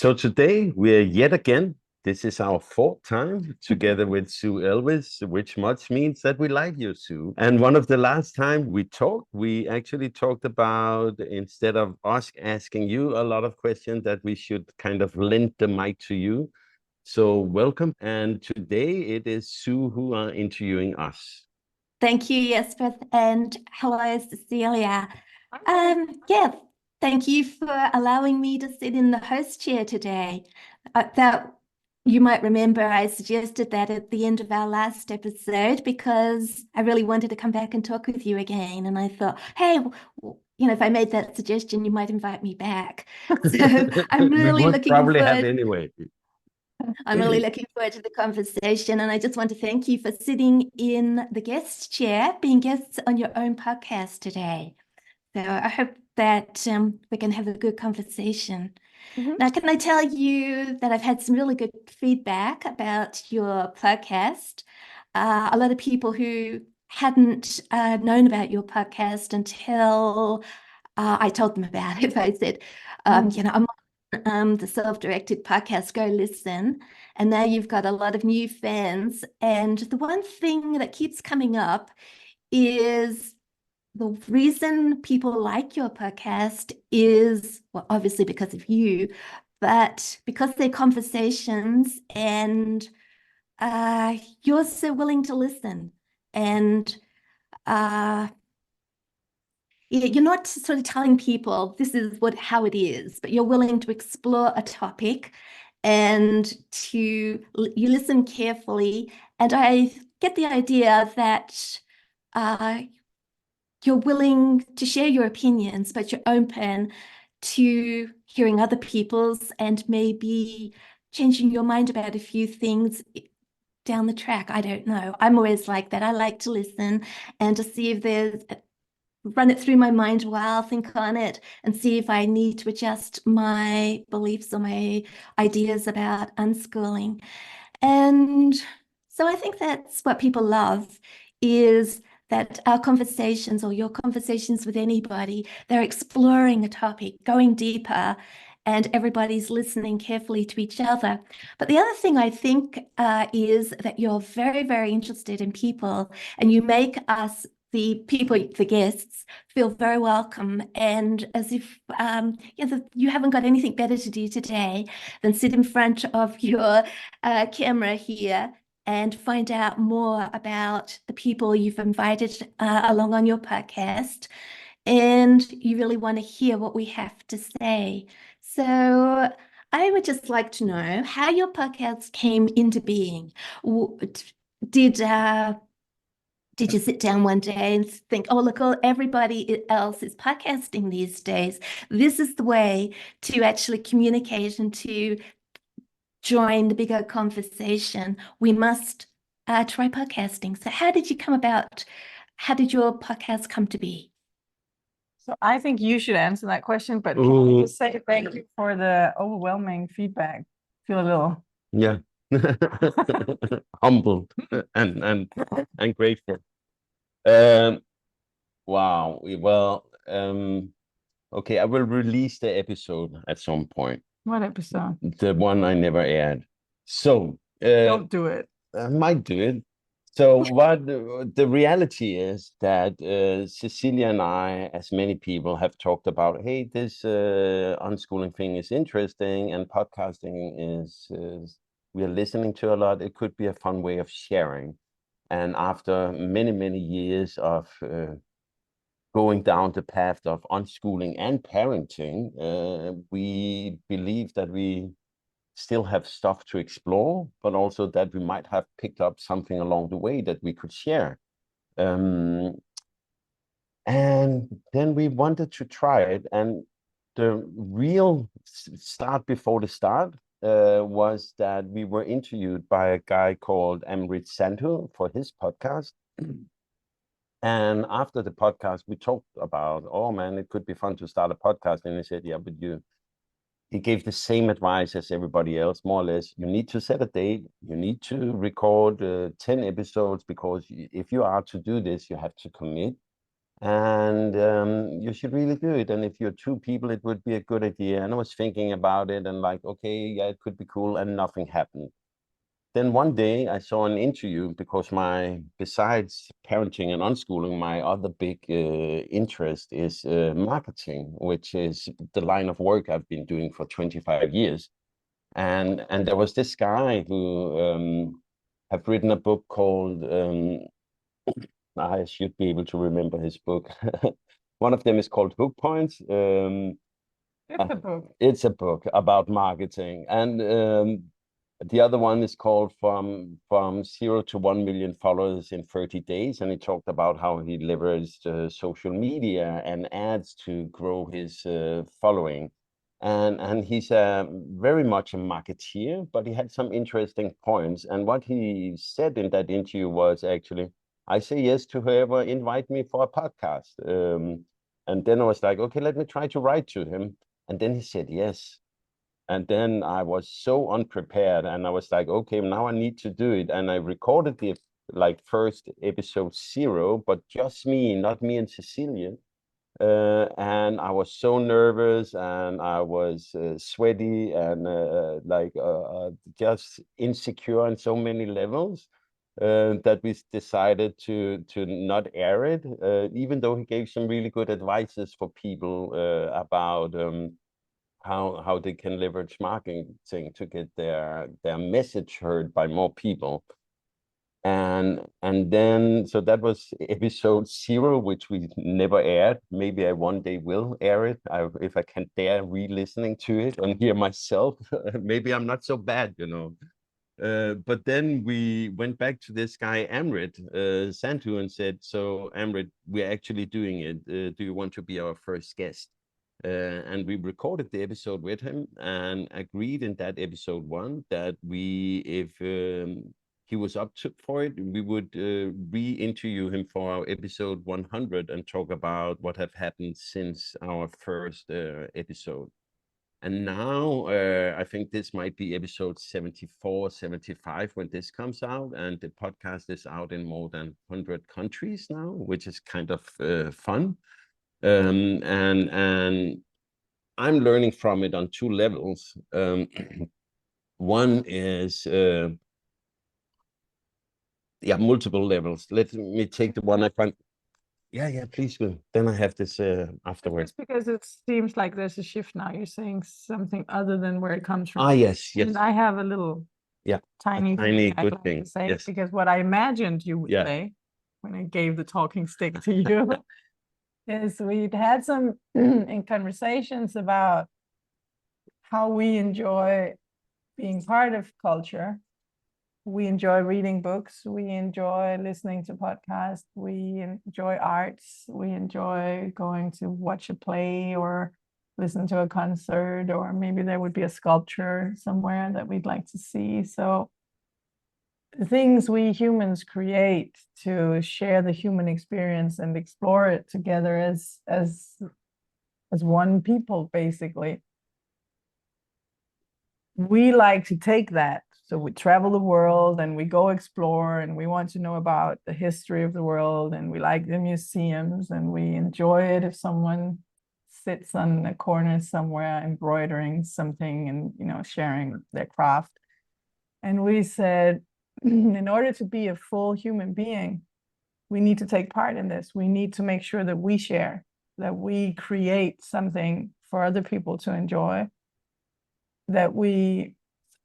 So today we're yet again, this is our fourth time together with Sue Elvis, which much means that we like you, Sue. And one of the last time we talked, we actually talked about, instead of us asking you a lot of questions, that we should kind of lend the mic to you. So welcome. And today it is Sue who are interviewing us. Thank you, Jesper, and hello, Cecilia. Yeah, thank you for allowing me to sit in the host chair today. That you might remember I suggested that at the end of our last episode because I really wanted to come back and talk with you again. And I thought, hey, if I made that suggestion, you might invite me back. So I'm We really would looking probably have forward. anyway. I'm really looking forward to the conversation, and I just want to thank you for sitting in the guest chair, being guests on your own podcast today. So I hope that we can have a good conversation. Now, can I tell you that I've had some really good feedback about your podcast? A lot of people who hadn't known about your podcast until I told them about it. I said, I'm on the self-directed podcast, go listen. And now you've got a lot of new fans. And the one thing that keeps coming up is the reason people like your podcast is, well, obviously because of you, but because they're conversations and you're so willing to listen. And you're not sort of telling people this is how it is, but you're willing to explore a topic and you listen carefully. And I get the idea that you're willing to share your opinions, but you're open to hearing other people's and maybe changing your mind about a few things down the track. I don't know. I'm always like that. I like to listen and to see if there's run it through my mind a while, think on it, and see if I need to adjust my beliefs or my ideas about unschooling. And so I think that's what people love is that our conversations or your conversations with anybody, they're exploring a topic, going deeper, and everybody's listening carefully to each other. But the other thing I think is that you're very, very interested in people and you make us the people, the guests, feel very welcome and as if you haven't got anything better to do today than sit in front of your camera here and find out more about the people you've invited along on your podcast. And you really want to hear what we have to say. So I would just like to know how your podcast came into being. Did did you sit down one day and think, oh, look, everybody else is podcasting these days. This is the way to actually communicate and to join the bigger conversation. We must try podcasting. So how did your podcast come to be? So I think you should answer that question, but can I just say thank you for the overwhelming feedback? Feel a little humbled and grateful. Wow. Well, okay, I will release the episode at some point. What episode? The one I never aired. So Don't do it. I might do it. So what the reality is that Cecilia and I, as many people, have talked about, hey, this unschooling thing is interesting and podcasting is we are listening to a lot. It could be a fun way of sharing. And after many, many years of going down the path of unschooling and parenting, we believe that we still have stuff to explore, but also that we might have picked up something along the way that we could share. And then we wanted to try it. And the real start before the start was that we were interviewed by a guy called Amrit Sandhu for his podcast. And after the podcast, we talked about, oh man, it could be fun to start a podcast. And he said, yeah, but he gave the same advice as everybody else, more or less. You need to set a date. You need to record 10 episodes because if you are to do this, you have to commit. and you should really do it. And if you're two people, it would be a good idea. And I was thinking about it and like, okay, yeah, it could be cool, and nothing happened. Then one day I saw an interview, because besides parenting and unschooling, my other big interest is marketing, which is the line of work I've been doing for 25 years. And there was this guy who have written a book called, I should be able to remember his book. One of them is called Hook Points. It's a book. It's a book about marketing, and the other one is called From 0 to 1 million followers in 30 days, and he talked about how he leveraged social media and ads to grow his following. And he's very much a marketeer, but he had some interesting points. And what he said in that interview was actually, I say yes to whoever invite me for a podcast. And then I was like, okay, let me try to write to him. And then he said yes. And then I was so unprepared, and I was like, okay, now I need to do it. And I recorded the first episode 0, but just me, not me and Cecilie. And I was so nervous, and I was sweaty, and just insecure on so many levels, that we decided to not air it, even though he gave some really good advices for people about how they can leverage marketing to get their message heard by more people. And then, so that was episode 0, which we never aired. Maybe I one day will air it, if I can dare re-listening to it and hear myself. Maybe I'm not so bad, you know. But then we went back to this guy, Amrit Sandhu, and said, so Amrit, we're actually doing it. Do you want to be our first guest? And we recorded the episode with him and agreed in that episode 1 that if he was up for it, we would re-interview him for our episode 100 and talk about what have happened since our first episode. And now I think this might be episode 74, 75 when this comes out, and the podcast is out in more than 100 countries now, which is kind of fun. And I'm learning from it on 2 levels. One is multiple levels. Let me take the one I find. Yeah, please do. Then I have this afterwards. It's because it seems like there's a shift now. You're saying something other than where it comes from. Ah, yes. And I have a little tiny good I'd like thing to say, yes. Because what I imagined you would say when I gave the talking stick to you is we'd had some in conversations about how we enjoy being part of culture. We enjoy reading books, we enjoy listening to podcasts, we enjoy arts, we enjoy going to watch a play or listen to a concert, or maybe there would be a sculpture somewhere that we'd like to see. So the things we humans create to share the human experience and explore it together as one people, basically. We like to take that. So we travel the world and we go explore, and we want to know about the history of the world, and we like the museums, and we enjoy it if someone sits on a corner somewhere embroidering something and sharing their craft. And we said, in order to be a full human being, we need to take part in this. We need to make sure that we share, that we create something for other people to enjoy, that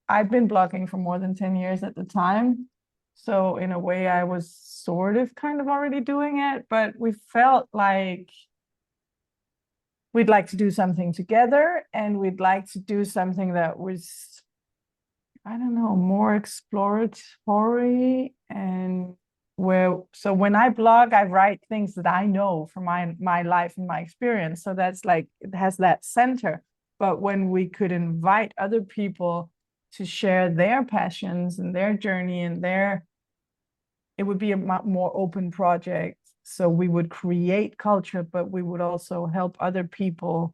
I've been blogging for more than 10 years at the time. So in a way, I was sort of kind of already doing it, but we felt like we'd like to do something together, and we'd like to do something that was, I don't know, more exploratory. And so when I blog, I write things that I know from my life and my experience. So that's like, it has that center. But when we could invite other people to share their passions and their journey and it would be a more open project. So we would create culture, but we would also help other people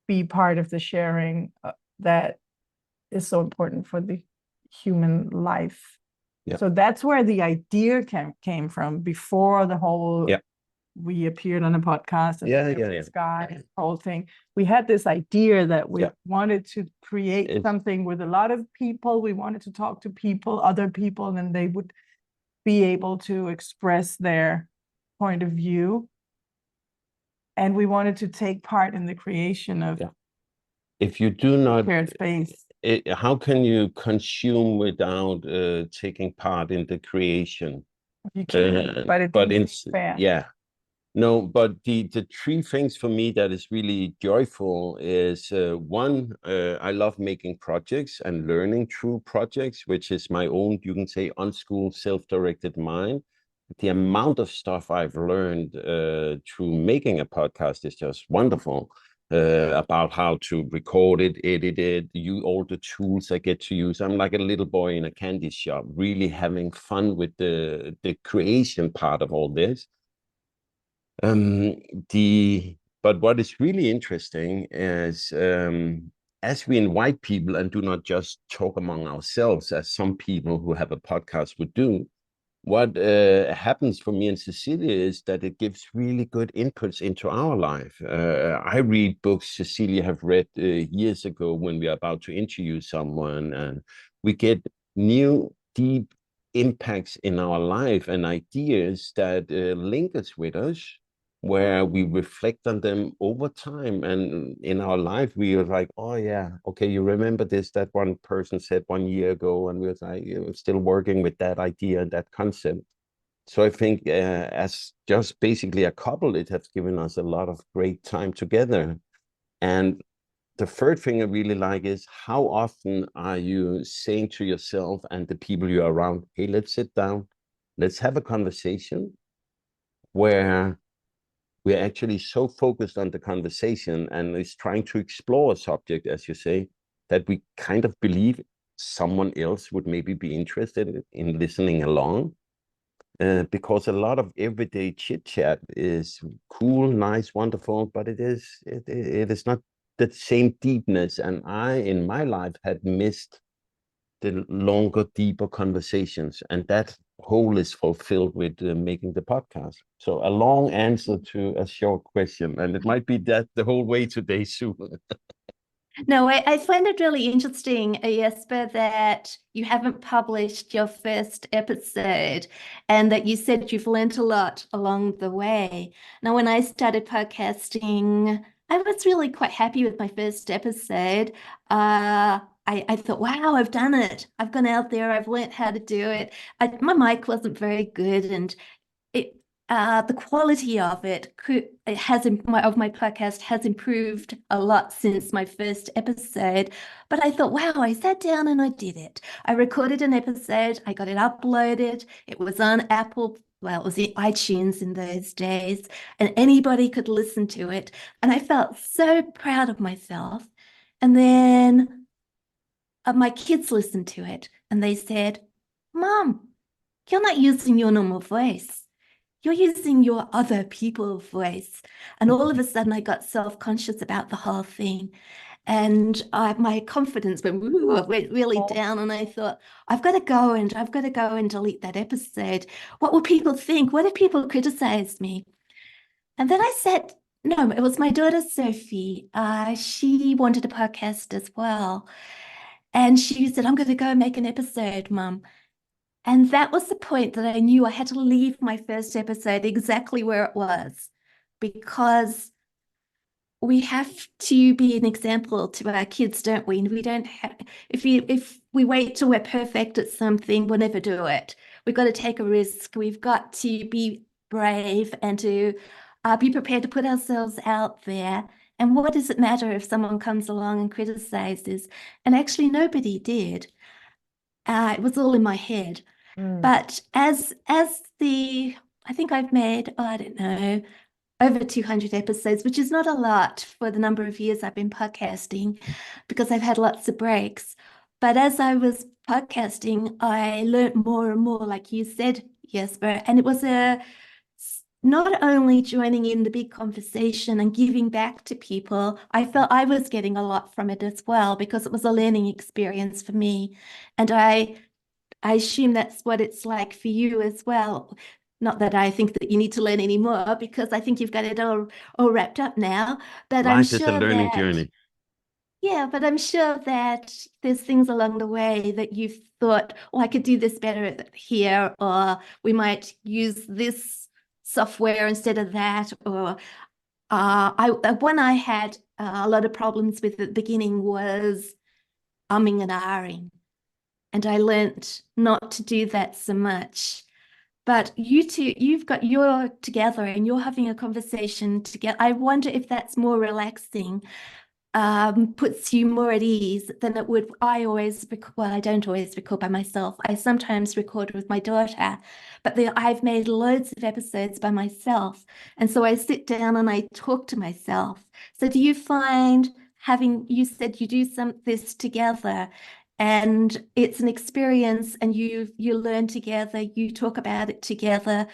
be part of the sharing that is so important for the human life. So that's where the idea came from, before the whole we appeared on a podcast, and Yeah, there yeah, was yeah. this guy, the whole thing. We had this idea that we Yeah. wanted to create something with a lot of people. We wanted to talk to people, other people, and they would be able to express their point of view. And we wanted to take part in the creation of If you do not, shared space. how can you consume without taking part in the creation? You can, but it doesn't seem fair. Yeah. No, but the three things for me that is really joyful is one, I love making projects and learning through projects, which is my own, you can say, unschooled, self-directed mind. The amount of stuff I've learned through making a podcast is just wonderful. About how to record it, edit it, all the tools I get to use. I'm like a little boy in a candy shop, really having fun with the creation part of all this. But what is really interesting is as we invite people and do not just talk among ourselves, as some people who have a podcast would do, what happens for me and Cecilie is that it gives really good inputs into our life. I read books Cecilie have read years ago when we are about to interview someone, and we get new, deep impacts in our life and ideas that link us with us, where we reflect on them over time. And in our life, we are like, oh yeah, okay, you remember this, that one person said 1 year ago, and we was like, still working with that idea and that concept. So I think as just basically a couple, it has given us a lot of great time together. And the third thing I really like is how often are you saying to yourself and the people you're around, hey, let's sit down, let's have a conversation where we're actually so focused on the conversation and is trying to explore a subject, as you say, that we kind of believe someone else would maybe be interested in listening along. Because a lot of everyday chit chat is cool, nice, wonderful, but it is not the same deepness. And I, in my life, had missed the longer, deeper conversations, and that hole is fulfilled with making the podcast. So a long answer to a short question, and it might be that the whole way today, Sue. No, I find it really interesting, Jesper, that you haven't published your first episode and that you said you've learned a lot along the way. Now, when I started podcasting, I was really quite happy with my first episode. I thought, wow, I've done it. I've gone out there. I've learned how to do it. My mic wasn't very good, and the quality of it of my podcast has improved a lot since my first episode. But I thought, wow, I sat down and I did it. I recorded an episode, I got it uploaded. It was on Apple. Well, it was in iTunes in those days, and anybody could listen to it. And I felt so proud of myself. And then my kids listened to it and they said, Mom, you're not using your normal voice. You're using your other people's voice. And all of a sudden I got self-conscious about the whole thing. And my confidence went really down. And I thought, I've got to go and delete that episode. What will people think? What if people criticize me? And then I said, no, it was my daughter, Sophie. She wanted a podcast as well. And she said, I'm going to go and make an episode, Mum. And that was the point that I knew I had to leave my first episode exactly where it was, because we have to be an example to our kids, don't we? And we don't have, if we wait till we're perfect at something, we'll never do it. We've got to take a risk. We've got to be brave and to be prepared to put ourselves out there. And what does it matter if someone comes along and criticizes? And actually, nobody did. It was all in my head. But as I think I've made, I don't know, over 200 episodes, which is not a lot for the number of years I've been podcasting, because I've had lots of breaks. But as I was podcasting, I learned more and more, like you said, Jesper, and it was not only joining in the big conversation and giving back to people, I felt I was getting a lot from it as well, because it was a learning experience for me. And I assume that's what it's like for you as well. Not that I think that you need to learn any more, because I think you've got it all wrapped up now. But I'm Life is a sure learning that, journey. yeah, but I'm sure that there's things along the way that you've thought, oh, I could do this better here, or we might use this software instead of that. Or one I had a lot of problems with at the beginning was umming and ahhing. And I learnt not to do that so much. But you two, you're together and you're having a conversation together. I wonder if that's more relaxing, puts you more at ease than it would. Well, I don't always record by myself. I sometimes record with my daughter, but I've made loads of episodes by myself. And so I sit down and I talk to myself. So do you find you said you do this together, and it's an experience, and you learn together, you talk about it together,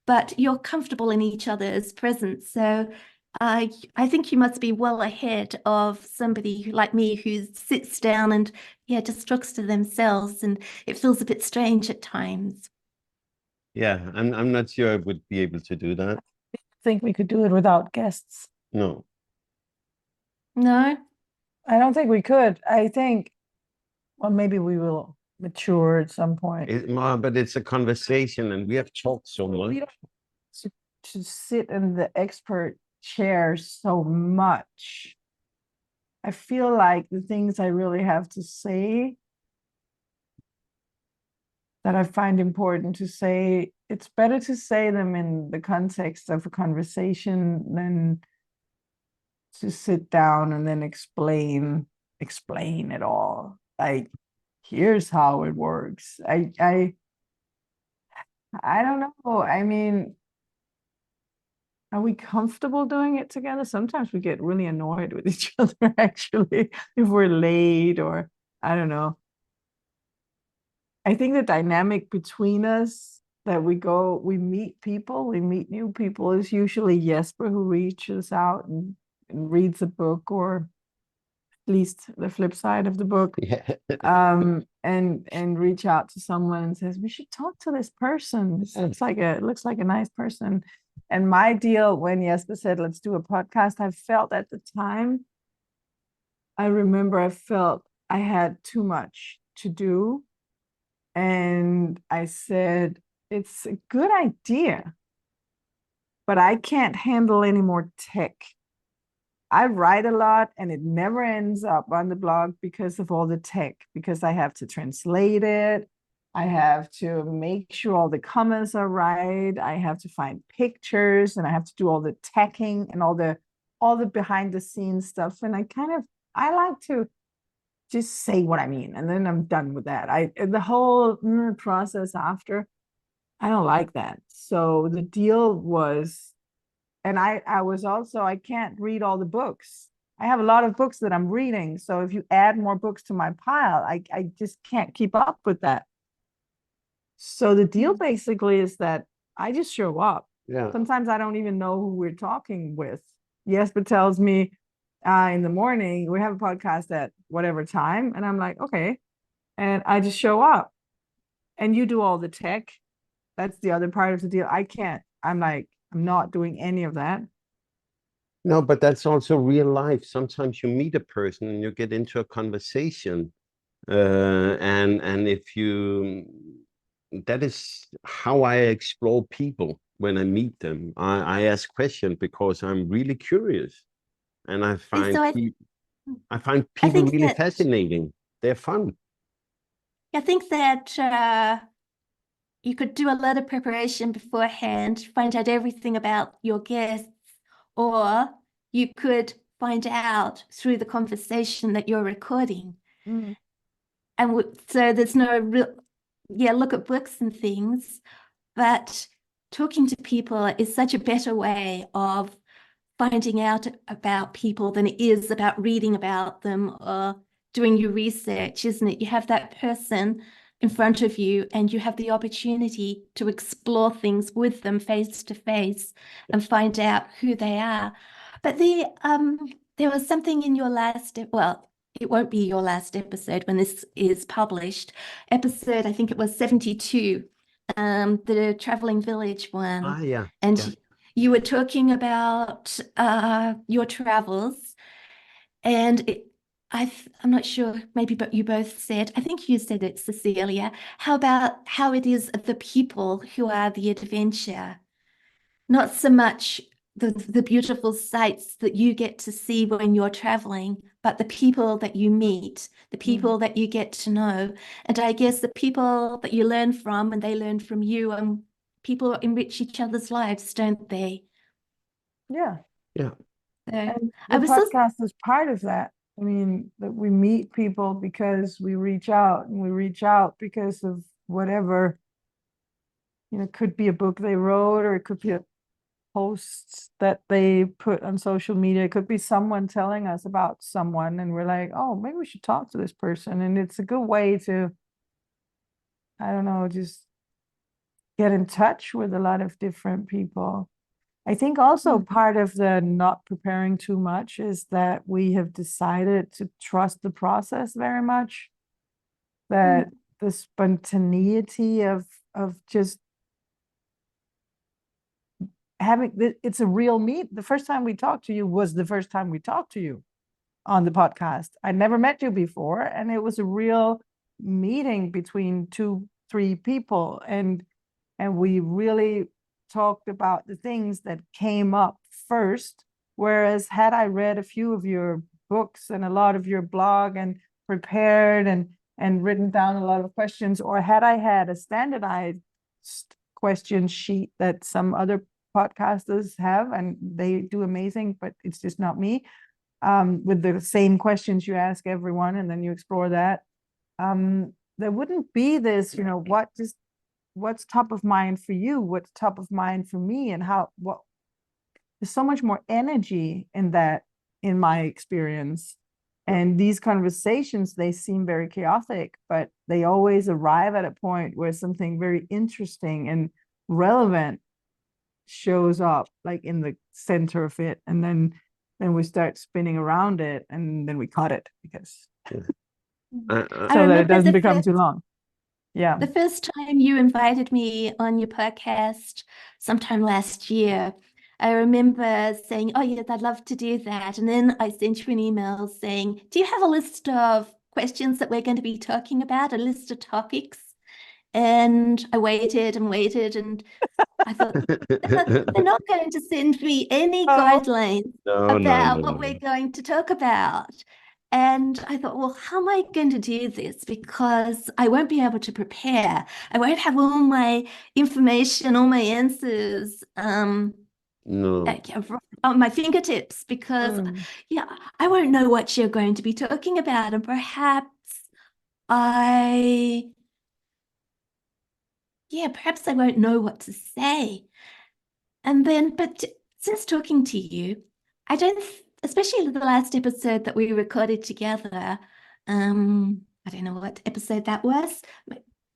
but you're comfortable in each other's presence. So I think you must be well ahead of somebody like me who sits down and, yeah, just talks to themselves, and it feels a bit strange at times. Yeah, I'm not sure I would be able to do that. I think we could do it without guests. No. No? I don't think we could. I think, well, maybe we will mature at some point. But it's a conversation, and we have talked so much. We don't to sit in the expert chair so much. I feel like the things I really have to say, that I find important to say, it's better to say them in the context of a conversation than to sit down and then explain it all. Like, here's how it works. I don't know. I mean, are we comfortable doing it together? Sometimes we get really annoyed with each other, actually, if we're late, or I don't know. I think the dynamic between us, that we meet people, we meet new people, is usually Jesper who reaches out and reads a book, or at least the flip side of the book. Yeah. And reach out to someone and says, we should talk to this person. This looks like a nice person. And my deal, when Jesper said, let's do a podcast, I felt at the time, I remember I felt I had too much to do. And I said, it's a good idea, but I can't handle any more tech. I write a lot and it never ends up on the blog because of all the tech, because I have to translate it. I have to make sure all the comments are right. I have to find pictures, and I have to do all the teching and all the behind the scenes stuff. And I like to just say what I mean, and then I'm done with that. The whole process after, I don't like that. So the deal was, and I was also, I can't read all the books. I have a lot of books that I'm reading. So if you add more books to my pile, I just can't keep up with that. So the deal basically is that I just show up. Yeah. Sometimes I don't even know who we're talking with. Jesper tells me in the morning, we have a podcast at whatever time. And I'm like, okay. And I just show up. And you do all the tech. That's the other part of the deal. I can't. I'm not doing any of that. No, but that's also real life. Sometimes you meet a person and you get into a conversation. And if you, that is how I explore people when I meet them. I ask questions because I'm really curious, and I find people really fascinating. They're fun. I think that you could do a lot of preparation beforehand, find out everything about your guests, or you could find out through the conversation that you're recording. Mm. And so there's no real, look at books and things, but talking to people is such a better way of finding out about people than it is about reading about them or doing your research, isn't it? You have that person in front of you, and you have the opportunity to explore things with them face to face and find out who they are. But there was something in your last, well, it won't be your last episode when this is published. Episode, I think it was 72, the traveling village one, Yeah. and Yeah. you were talking about your travels, and I'm not sure, maybe, but you both said, I think you said it, Cecilia, how about how it is the people who are the adventure, not so much the beautiful sights that you get to see when you're traveling, but the people that you meet, the people that you get to know. And I guess the people that you learn from and they learn from you, and people enrich each other's lives, don't they? Yeah. Yeah. So And I the was so, podcast is part of that. I mean, that we meet people because we reach out, and we reach out because of whatever, it could be a book they wrote, or it could be a posts that they put on social media. It could be someone telling us about someone, and we're like, oh, maybe we should talk to this person. And it's a good way to, I don't know, just get in touch with a lot of different people. I think also part of the not preparing too much is that we have decided to trust the process very much, that the spontaneity of just having it's a real meet. The first time we talked to you was the first time we talked to you on the podcast. I never met you before, and it was a real meeting between 2-3 people, and we really talked about the things that came up first. Whereas had I read a few of your books and a lot of your blog and prepared and written down a lot of questions, or had I had a standardized question sheet that some other podcasters have, and they do amazing, but it's just not me, with the same questions you ask everyone, and then you explore that, there wouldn't be this, what's top of mind for you, what's top of mind for me, and there's so much more energy in that, in my experience. And these conversations, they seem very chaotic, but they always arrive at a point where something very interesting and relevant shows up, like in the center of it, and then we start spinning around it, and then we cut it because I so that it remember doesn't the become first, too long. Yeah. the first time you invited me on your podcast sometime last year. I remember saying, oh, yes, I'd love to do that. And then I sent you an email saying, do you have a list of questions that we're going to be talking about, a list of topics? And I waited and waited, and I thought, they're not going to send me any guidelines about what we're going to talk about. And I thought, well, how am I going to do this? Because I won't be able to prepare. I won't have all my information, all my answers No. on my fingertips, because I won't know what you're going to be talking about. And perhaps I won't know what to say. And then, but since talking to you, I don't, especially the last episode that we recorded together, I don't know what episode that was.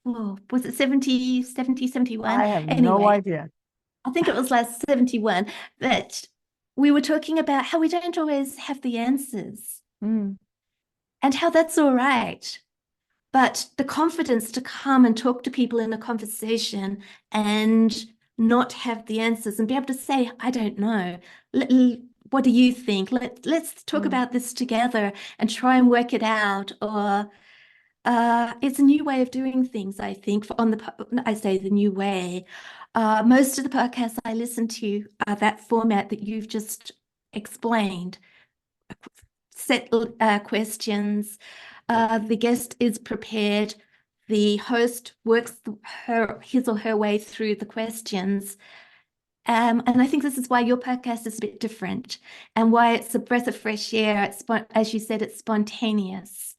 Oh, was it 70, 71? I have Anyway, no idea. I think it was last 71, that we were talking about how we don't always have the answers and how that's all right. But the confidence to come and talk to people in a conversation and not have the answers and be able to say, I don't know. What do you think? Let's talk about this together and try and work it out. Or it's a new way of doing things, I think. I say the new way. Most of the podcasts I listen to are that format that you've just explained. Set questions. The guest is prepared. The host works his or her way through the questions. And I think this is why your podcast is a bit different, and why it's a breath of fresh air. As you said, it's spontaneous.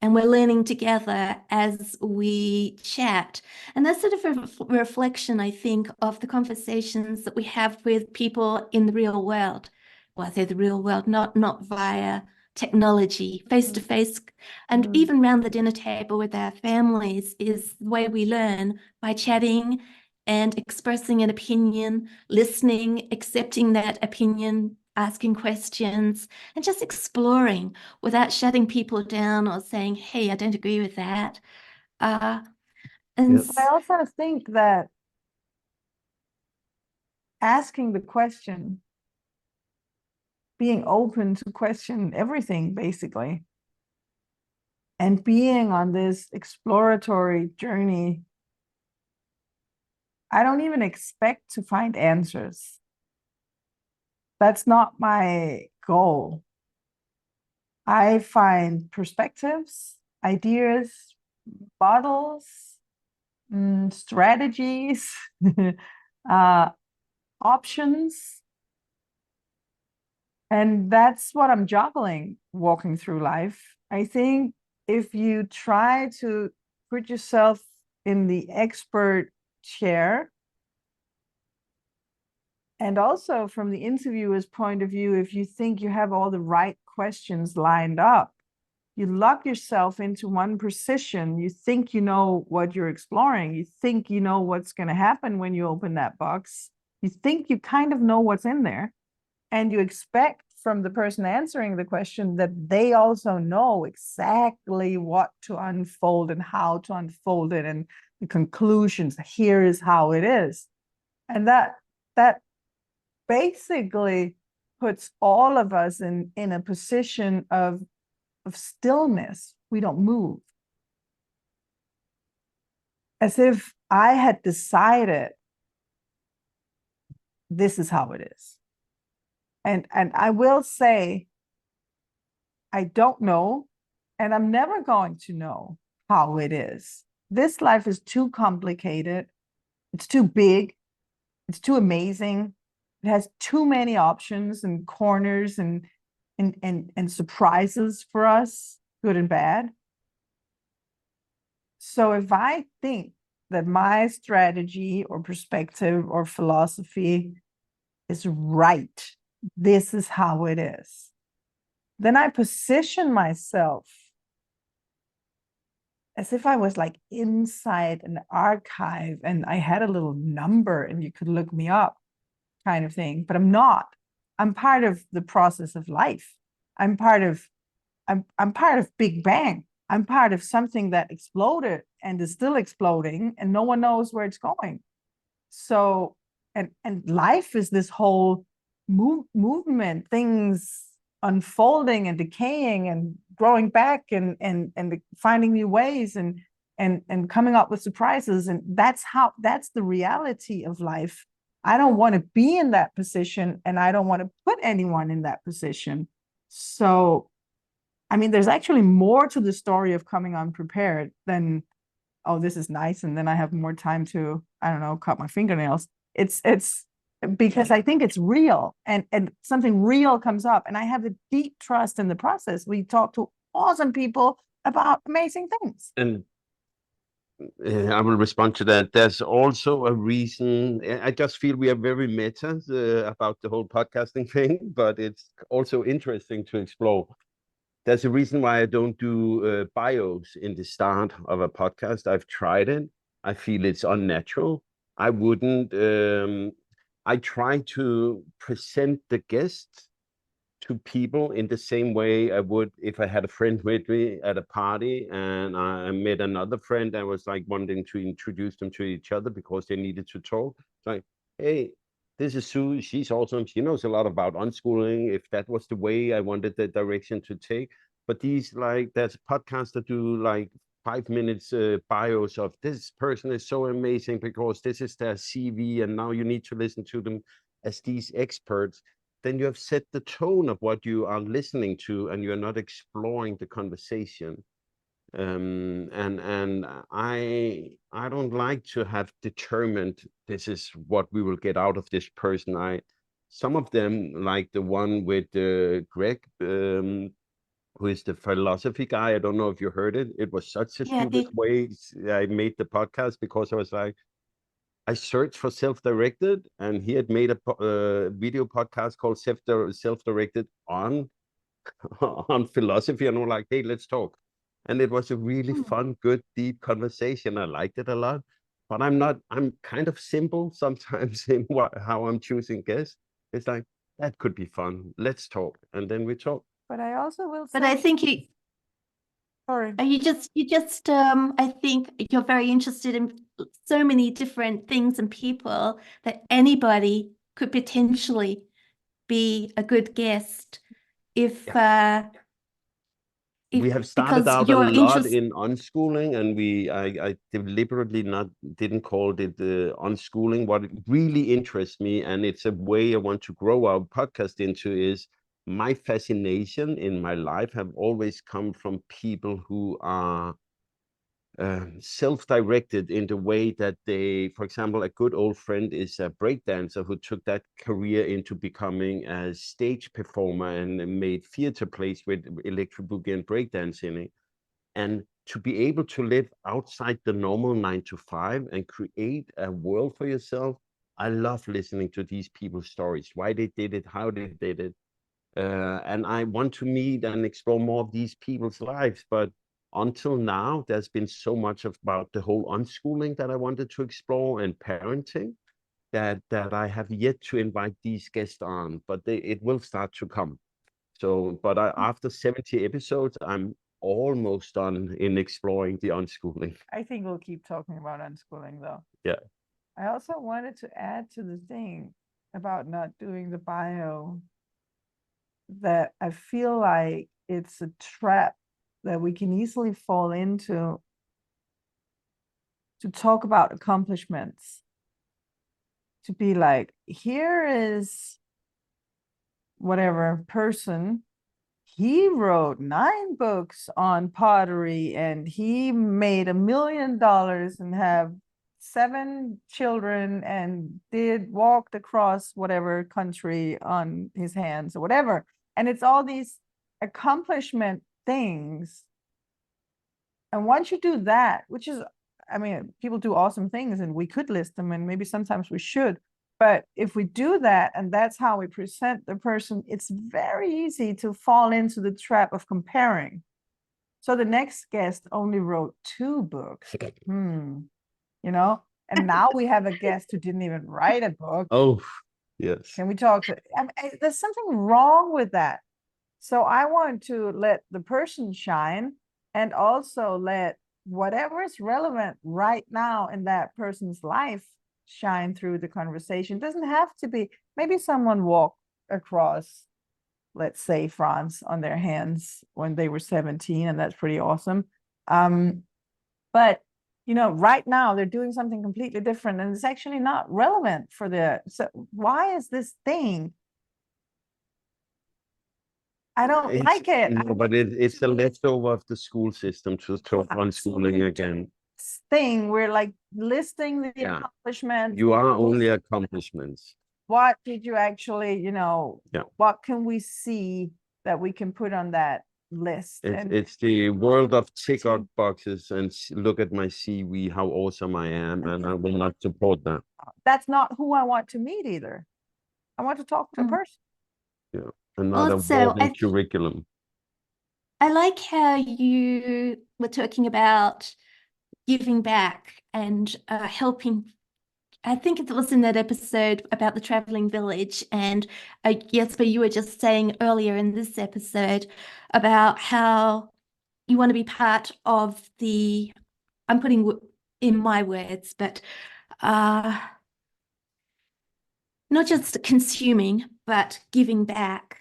And we're learning together as we chat. And that's sort of a reflection, I think, of the conversations that we have with people in the real world. Well, I say the real world, not via technology, face to face, and even around the dinner table with our families, is the way we learn, by chatting and expressing an opinion, listening, accepting that opinion, asking questions, and just exploring without shutting people down or saying, hey, I don't agree with that. And And Yes. I also think that asking the question, being open to question everything, basically, and being on this exploratory journey, I don't even expect to find answers. That's not my goal. I find perspectives, ideas, models, strategies, options. And that's what I'm juggling walking through life. I think if you try to put yourself in the expert chair, and also from the interviewer's point of view, if you think you have all the right questions lined up, you lock yourself into one position. You think you know what you're exploring. You think you know what's going to happen when you open that box. You think you kind of know what's in there. And you expect from the person answering the question that they also know exactly what to unfold and how to unfold it and the conclusions. Here is how it is. And that basically puts all of us in a position of stillness. We don't move. As if I had decided this is how it is. And I will say, I don't know, and I'm never going to know how it is. This life is too complicated. It's too big. It's too amazing. It has too many options and corners and surprises for us, good and bad. So if I think that my strategy or perspective or philosophy is right, this is how it is, then I position myself as if I was like inside an archive and I had a little number and you could look me up, kind of thing. But I'm not. I'm part of the process of life. I'm part of Big Bang. I'm part of something that exploded and is still exploding, and no one knows where it's going. So, and life is this whole movement, things unfolding and decaying and growing back and finding new ways and coming up with surprises. And that's the reality of life. I don't want to be in that position, and I don't want to put anyone in that position. So, I mean, there's actually more to the story of coming unprepared than, oh, this is nice, and then I have more time to, I don't know, cut my fingernails. It's because I think it's real, and something real comes up, and I have a deep trust in the process. We talk to awesome people about amazing things. And I will respond to that. There's also a reason. I just feel we are very meta about the whole podcasting thing, but it's also interesting to explore. There's a reason why I don't do bios in the start of a podcast. I've tried it. I feel it's unnatural. I wouldn't. I try to present the guest to people in the same way I would if I had a friend with me at a party and I met another friend and was like wanting to introduce them to each other because they needed to talk. It's like, hey, this is Sue. She's awesome. She knows a lot about unschooling. If that was the way I wanted the direction to take. But these, like, there's podcasts that do like 5 minutes bios of this person is so amazing because this is their CV and now you need to listen to them as these experts. Then you have set the tone of what you are listening to and you're not exploring the conversation. And I don't like to have determined this is what we will get out of this person. Some of them, like the one with Greg, who is the philosophy guy. I don't know if you heard it. It was such a stupid way I made the podcast because I was like, I searched for self-directed, and he had made a video podcast called self-directed on on philosophy, and we're like, hey, let's talk. And it was a really fun, good, deep conversation. I liked it a lot, but I'm kind of simple sometimes in how I'm choosing guests. It's like, that could be fun. Let's talk. And then we talk. But I also will say, But I think Sorry. I think you're very interested in so many different things and people that anybody could potentially be a good guest if We have started because out a you're lot interested. in unschooling, and I deliberately didn't call it unschooling. What really interests me, and it's a way I want to grow our podcast into, is my fascination in my life have always come from people who are self-directed in the way that they, for example, a good old friend is a breakdancer who took that career into becoming a stage performer and made theater plays with electric boogie and breakdance in it. And to be able to live outside the normal 9 to 5 and create a world for yourself, I love listening to these people's stories, why they did it, how they did it. And I want to meet and explore more of these people's lives. But until now, there's been so much about the whole unschooling that I wanted to explore and parenting that I have yet to invite these guests on, but it will start to come. So, but after 70 episodes, I'm almost done in exploring the unschooling. I think we'll keep talking about unschooling though. Yeah. I also wanted to add to the thing about not doing the bio that I feel like it's a trap that we can easily fall into to talk about accomplishments. To be like, here is whatever person, he wrote 9 books on pottery and he made $1 million and have 7 children and walked across whatever country on his hands or whatever. And it's all these accomplishment things. And once you do that, which is, I mean, people do awesome things and we could list them and maybe sometimes we should. But if we do that and that's how we present the person, it's very easy to fall into the trap of comparing. So the next guest only wrote 2 books. You know, and now we have a guest who didn't even write a book. Oh, yes. Can we talk to, there's something wrong with that. So I want to let the person shine and also let whatever is relevant right now in that person's life shine through the conversation. It doesn't have to be, maybe someone walked across, let's say, France on their hands when they were 17, and that's pretty awesome. But you know, right now they're doing something completely different and it's actually not relevant for so why is this thing? I don't like it. No, but it's a leftover of the school system to talk unschooling again. Thing we're like listing the Yeah. accomplishments. You are only accomplishments. What did you actually, you know, Yeah. what can we see that we can put on that list? It's the world of tick boxes and look at my CV, how awesome I am, and I will not support that. That's not who I want to meet either. I want to talk to a person. Yeah, another Also, walking curriculum. I like how you were talking about giving back and helping. I think it was in that episode about the traveling village. And Jesper, you were just saying earlier in this episode about how you want to be part of the, I'm putting in my words, but not just consuming, but giving back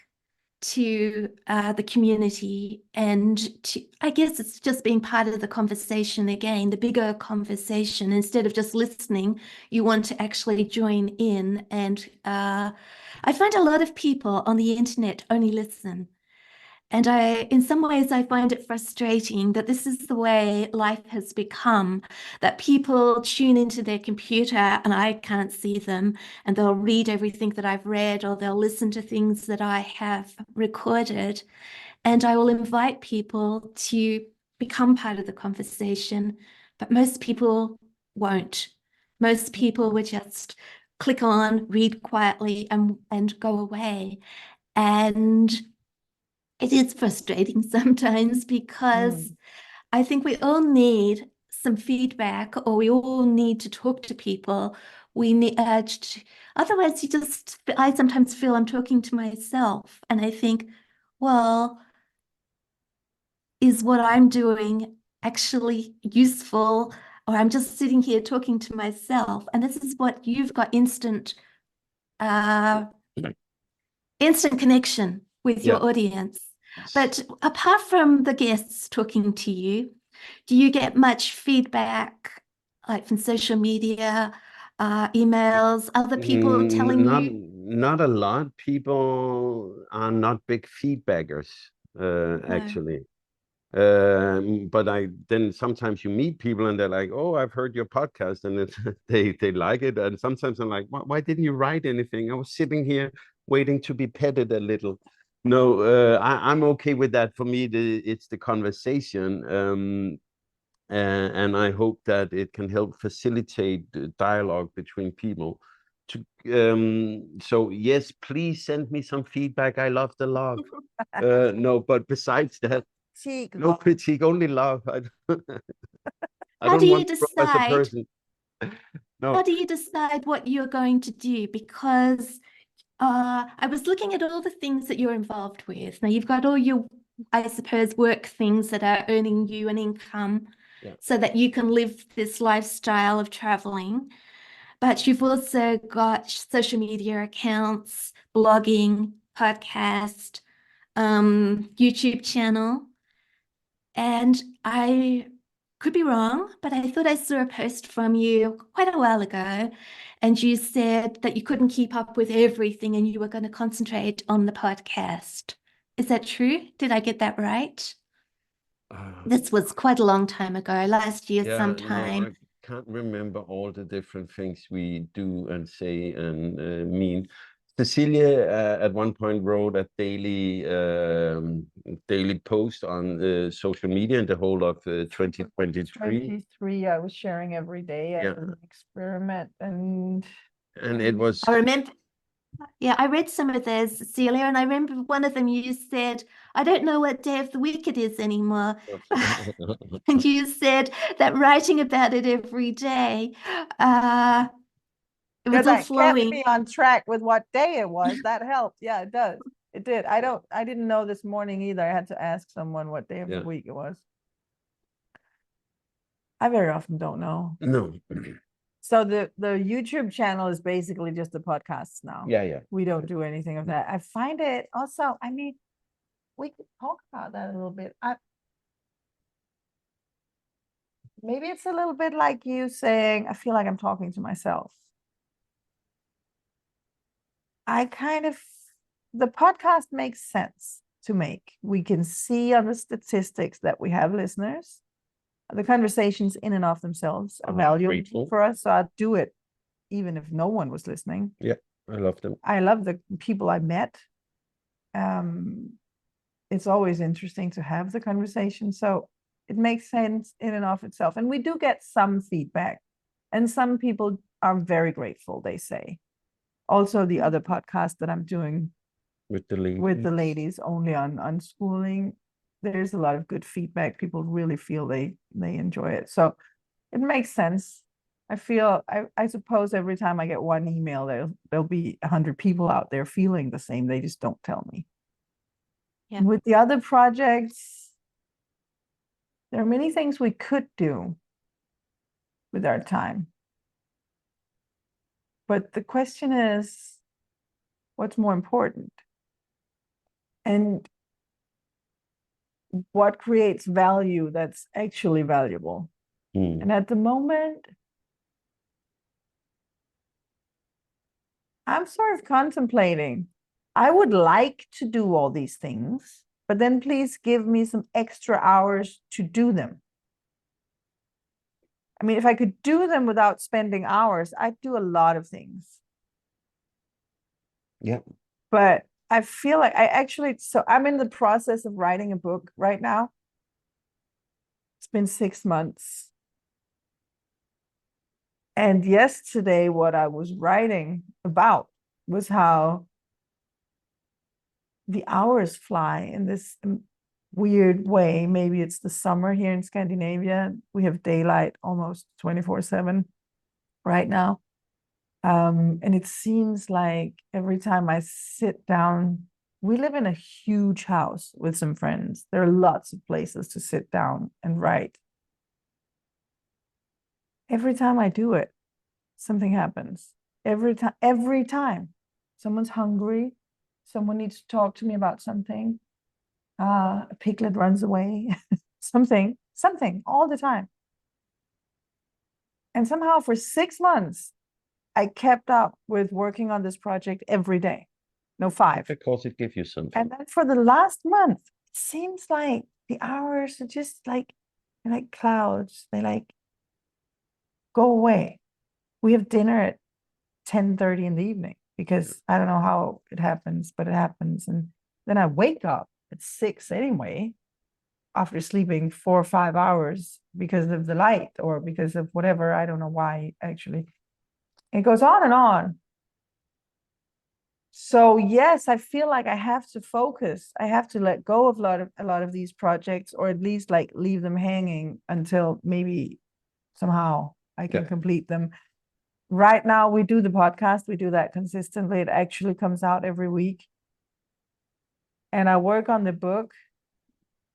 to the community, and to, I guess it's just being part of the conversation again, the bigger conversation. Instead of just listening, you want to actually join in. And I find a lot of people on the internet only listen. And in some ways, I find it frustrating that this is the way life has become, that people tune into their computer and I can't see them, and they'll read everything that I've read, or they'll listen to things that I have recorded. And I will invite people to become part of the conversation, but most people won't. Most people would just click on, read quietly, and go away. And it is frustrating sometimes because I think we all need some feedback, or we all need to talk to people. We need, otherwise I sometimes feel I'm talking to myself, and I think, well, is what I'm doing actually useful, or I'm just sitting here talking to myself? And this is what you've got uh, instant connection with Yeah. your audience. But apart from the guests talking to you, do you get much feedback, like from social media, emails, other people telling Not you? not a lot. People are not big feedbackers, No. actually. But then sometimes you meet people and they're like, "Oh, I've heard your podcast," and they like it. And sometimes I'm like, "Why didn't you write anything? I was sitting here waiting to be petted a little." No, I'm okay with that. For me, it's the conversation. And I hope that it can help facilitate the dialogue between people. So yes, please send me some feedback. I love the love. No, but besides that, no critique, only love. I How do don't you want to grow as a decide? person. How No. do you decide what you're going to do? Because I was looking at all the things that you're involved with. Now you've got all your, I suppose, work things that are earning you an income so that you can live this lifestyle of traveling. But you've also got social media accounts, blogging, podcast, YouTube channel. And I could be wrong, but I thought I saw a post from you quite a while ago, and you said that you couldn't keep up with everything and you were going to concentrate on the podcast. Is that true? Did I get that right? This was quite a long time ago, last year Yeah, no, I sometime. can't remember all the different things we do and say and mean. Cecilia at one point wrote a daily post on social media in the whole of 2023. 23, I was sharing every day as Yeah. an experiment, and It was I remember, yeah, I read some of those, Celia, and I remember one of them you said, I don't know what day of the week it is anymore. And you said that writing about it every day, it was all that kept me flowing. on track with what day it was. That helped. Yeah, it does. It did. I didn't know this morning either. I had to ask someone what day of the week it was. I very often don't know. No. So the YouTube channel is basically just the podcasts now. Yeah. We don't do anything of that. I find it also, I mean, we could talk about that a little bit. Maybe it's a little bit like you saying, I feel like I'm talking to myself. The podcast makes sense to make. We can see on the statistics that we have listeners. The conversations in and of themselves are valuable for us. So I'd do it even if no one was listening. Yeah, I love them. I love the people I met. It's always interesting to have the conversation. So it makes sense in and of itself. And we do get some feedback. And some people are very grateful, they say. Also, the other podcast that I'm doing with the ladies only on unschooling, there's a lot of good feedback. People really feel they enjoy it. So it makes sense. I suppose every time I get one email, there'll be 100 people out there feeling the same. They just don't tell me. Yeah. With the other projects, there are many things we could do with our time. But the question is, what's more important? And what creates value that's actually valuable? And at the moment, I'm sort of contemplating. I would like to do all these things, but then please give me some extra hours to do them. I mean, if I could do them without spending hours, I'd do a lot of things. Yeah. But I feel like so I'm in the process of writing a book right now. It's been 6 months. And yesterday, what I was writing about was how the hours fly in this weird way. Maybe it's the summer here in Scandinavia. We have daylight almost 24/7 right now. And it seems like every time I sit down we live in a huge house with some friends. There are lots of places to sit down and write. Every time I do it, something happens. Every time. Someone's hungry. Someone needs to talk to me about something. A piglet runs away. something, all the time. And somehow for 6 months, I kept up with working on this project every day. No, 5. Because it gives you something. And then for the last month, it seems like the hours are just like, they're like clouds. They like go away. We have dinner at 10:30 in the evening because I don't know how it happens, but it happens. And then I wake up at 6 anyway, after sleeping 4 or 5 hours because of the light or because of whatever. I don't know why, actually. It goes on and on. So yes, I feel like I have to focus. I have to let go of a lot of these projects, or at least like leave them hanging until maybe somehow I can complete them. Right now, we do the podcast. We do that consistently. It actually comes out every week. And I work on the book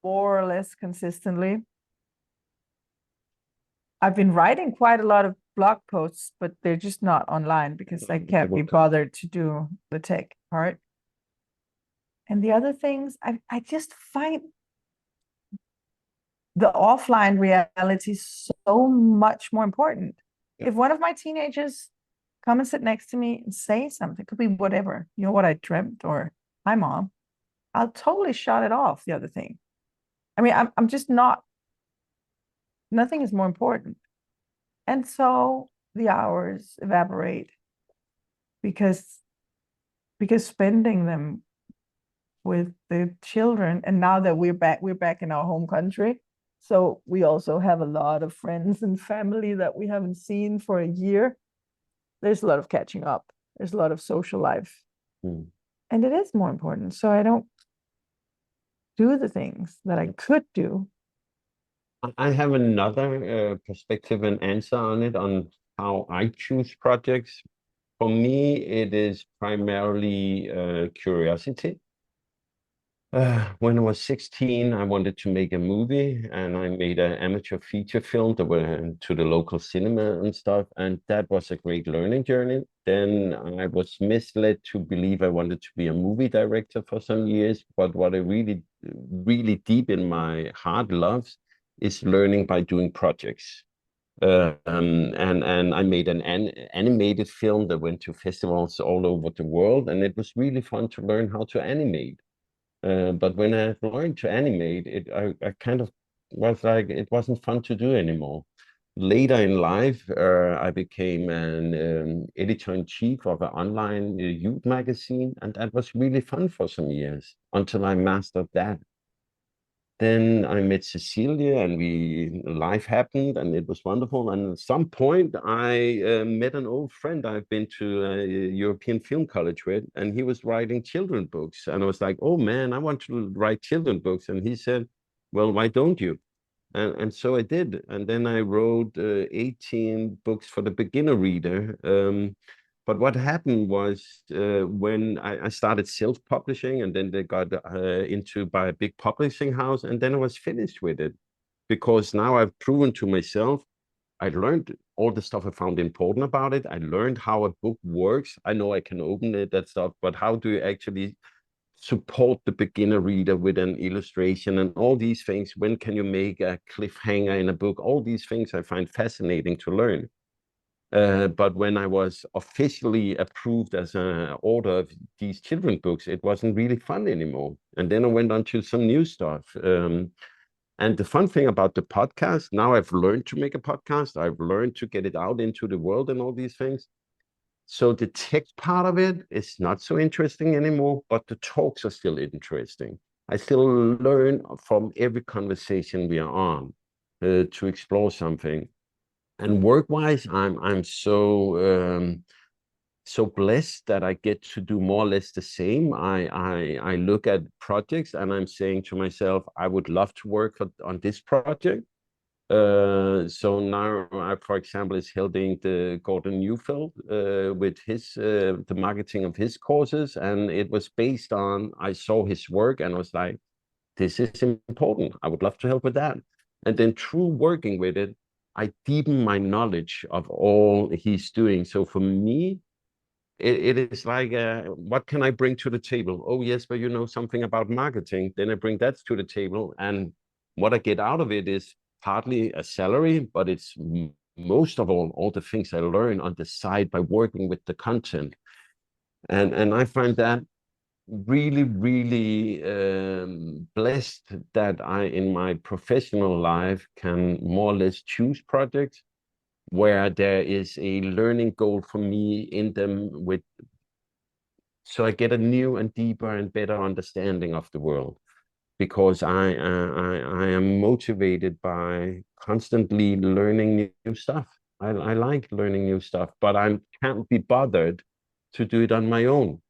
more or less consistently. I've been writing quite a lot of blog posts, but they're just not online because I can't be bothered to do the tech part. And the other things, I just find the offline reality so much more important. If one of my teenagers come and sit next to me and say something, it could be whatever, you know, what I dreamt or hi mom, I'll totally shut it off, the other thing. I mean, I'm just not, nothing is more important. And so the hours evaporate because spending them with the children, and now that we're back in our home country, so we also have a lot of friends and family that we haven't seen for a year. There's a lot of catching up. There's a lot of social life. And it is more important. So I don't do the things that I could do. I have another perspective and answer on it, on how I choose projects. For me, it is primarily curiosity. When I was 16, I wanted to make a movie, and I made an amateur feature film that went to the local cinema and stuff, and that was a great learning journey. Then I was misled to believe I wanted to be a movie director for some years, but what I really, really deep in my heart loves is learning by doing projects. And I made an animated film that went to festivals all over the world, and it was really fun to learn how to animate. But when I learned to animate, I kind of was like, it wasn't fun to do anymore. Later in life, I became an editor-in-chief of an online youth magazine, and that was really fun for some years until I mastered that. Then I met Cecilie, and life happened, and it was wonderful. And at some point, I met an old friend I've been to a European Film College with, and he was writing children books. And I was like, oh man, I want to write children books. And he said, well, why don't you? And so I did. And then I wrote 18 books for the beginner reader. But what happened was when I started self-publishing, and then they got into by a big publishing house, and then I was finished with it. Because now I've proven to myself, I learned all the stuff I found important about it. I learned how a book works. I know I can open it, that stuff, but how do you actually support the beginner reader with an illustration and all these things? When can you make a cliffhanger in a book? All these things I find fascinating to learn. But when I was officially approved as an author of these children books, it wasn't really fun anymore. And then I went on to some new stuff. And the fun thing about the podcast, now I've learned to make a podcast. I've learned to get it out into the world and all these things. So the text part of it is not so interesting anymore, but the talks are still interesting. I still learn from every conversation we are on to explore something. And work-wise, I'm so blessed that I get to do more or less the same. I look at projects and I'm saying to myself, I would love to work on this project. So now I, for example, is helping the Gordon Newfield with his the marketing of his courses, and it was based on, I saw his work and was like, this is important. I would love to help with that. And then through working with it, I deepen my knowledge of all he's doing. So for me, it is like, what can I bring to the table? Oh, yes, but you know something about marketing. Then I bring that to the table. And what I get out of it is partly a salary, but it's most of all the things I learn on the side by working with the content. And I find that really, really blessed that I, in my professional life, can more or less choose projects where there is a learning goal for me in them, with so I get a new and deeper and better understanding of the world, because I am motivated by constantly learning new stuff. I like learning new stuff, but I can't be bothered to do it on my own.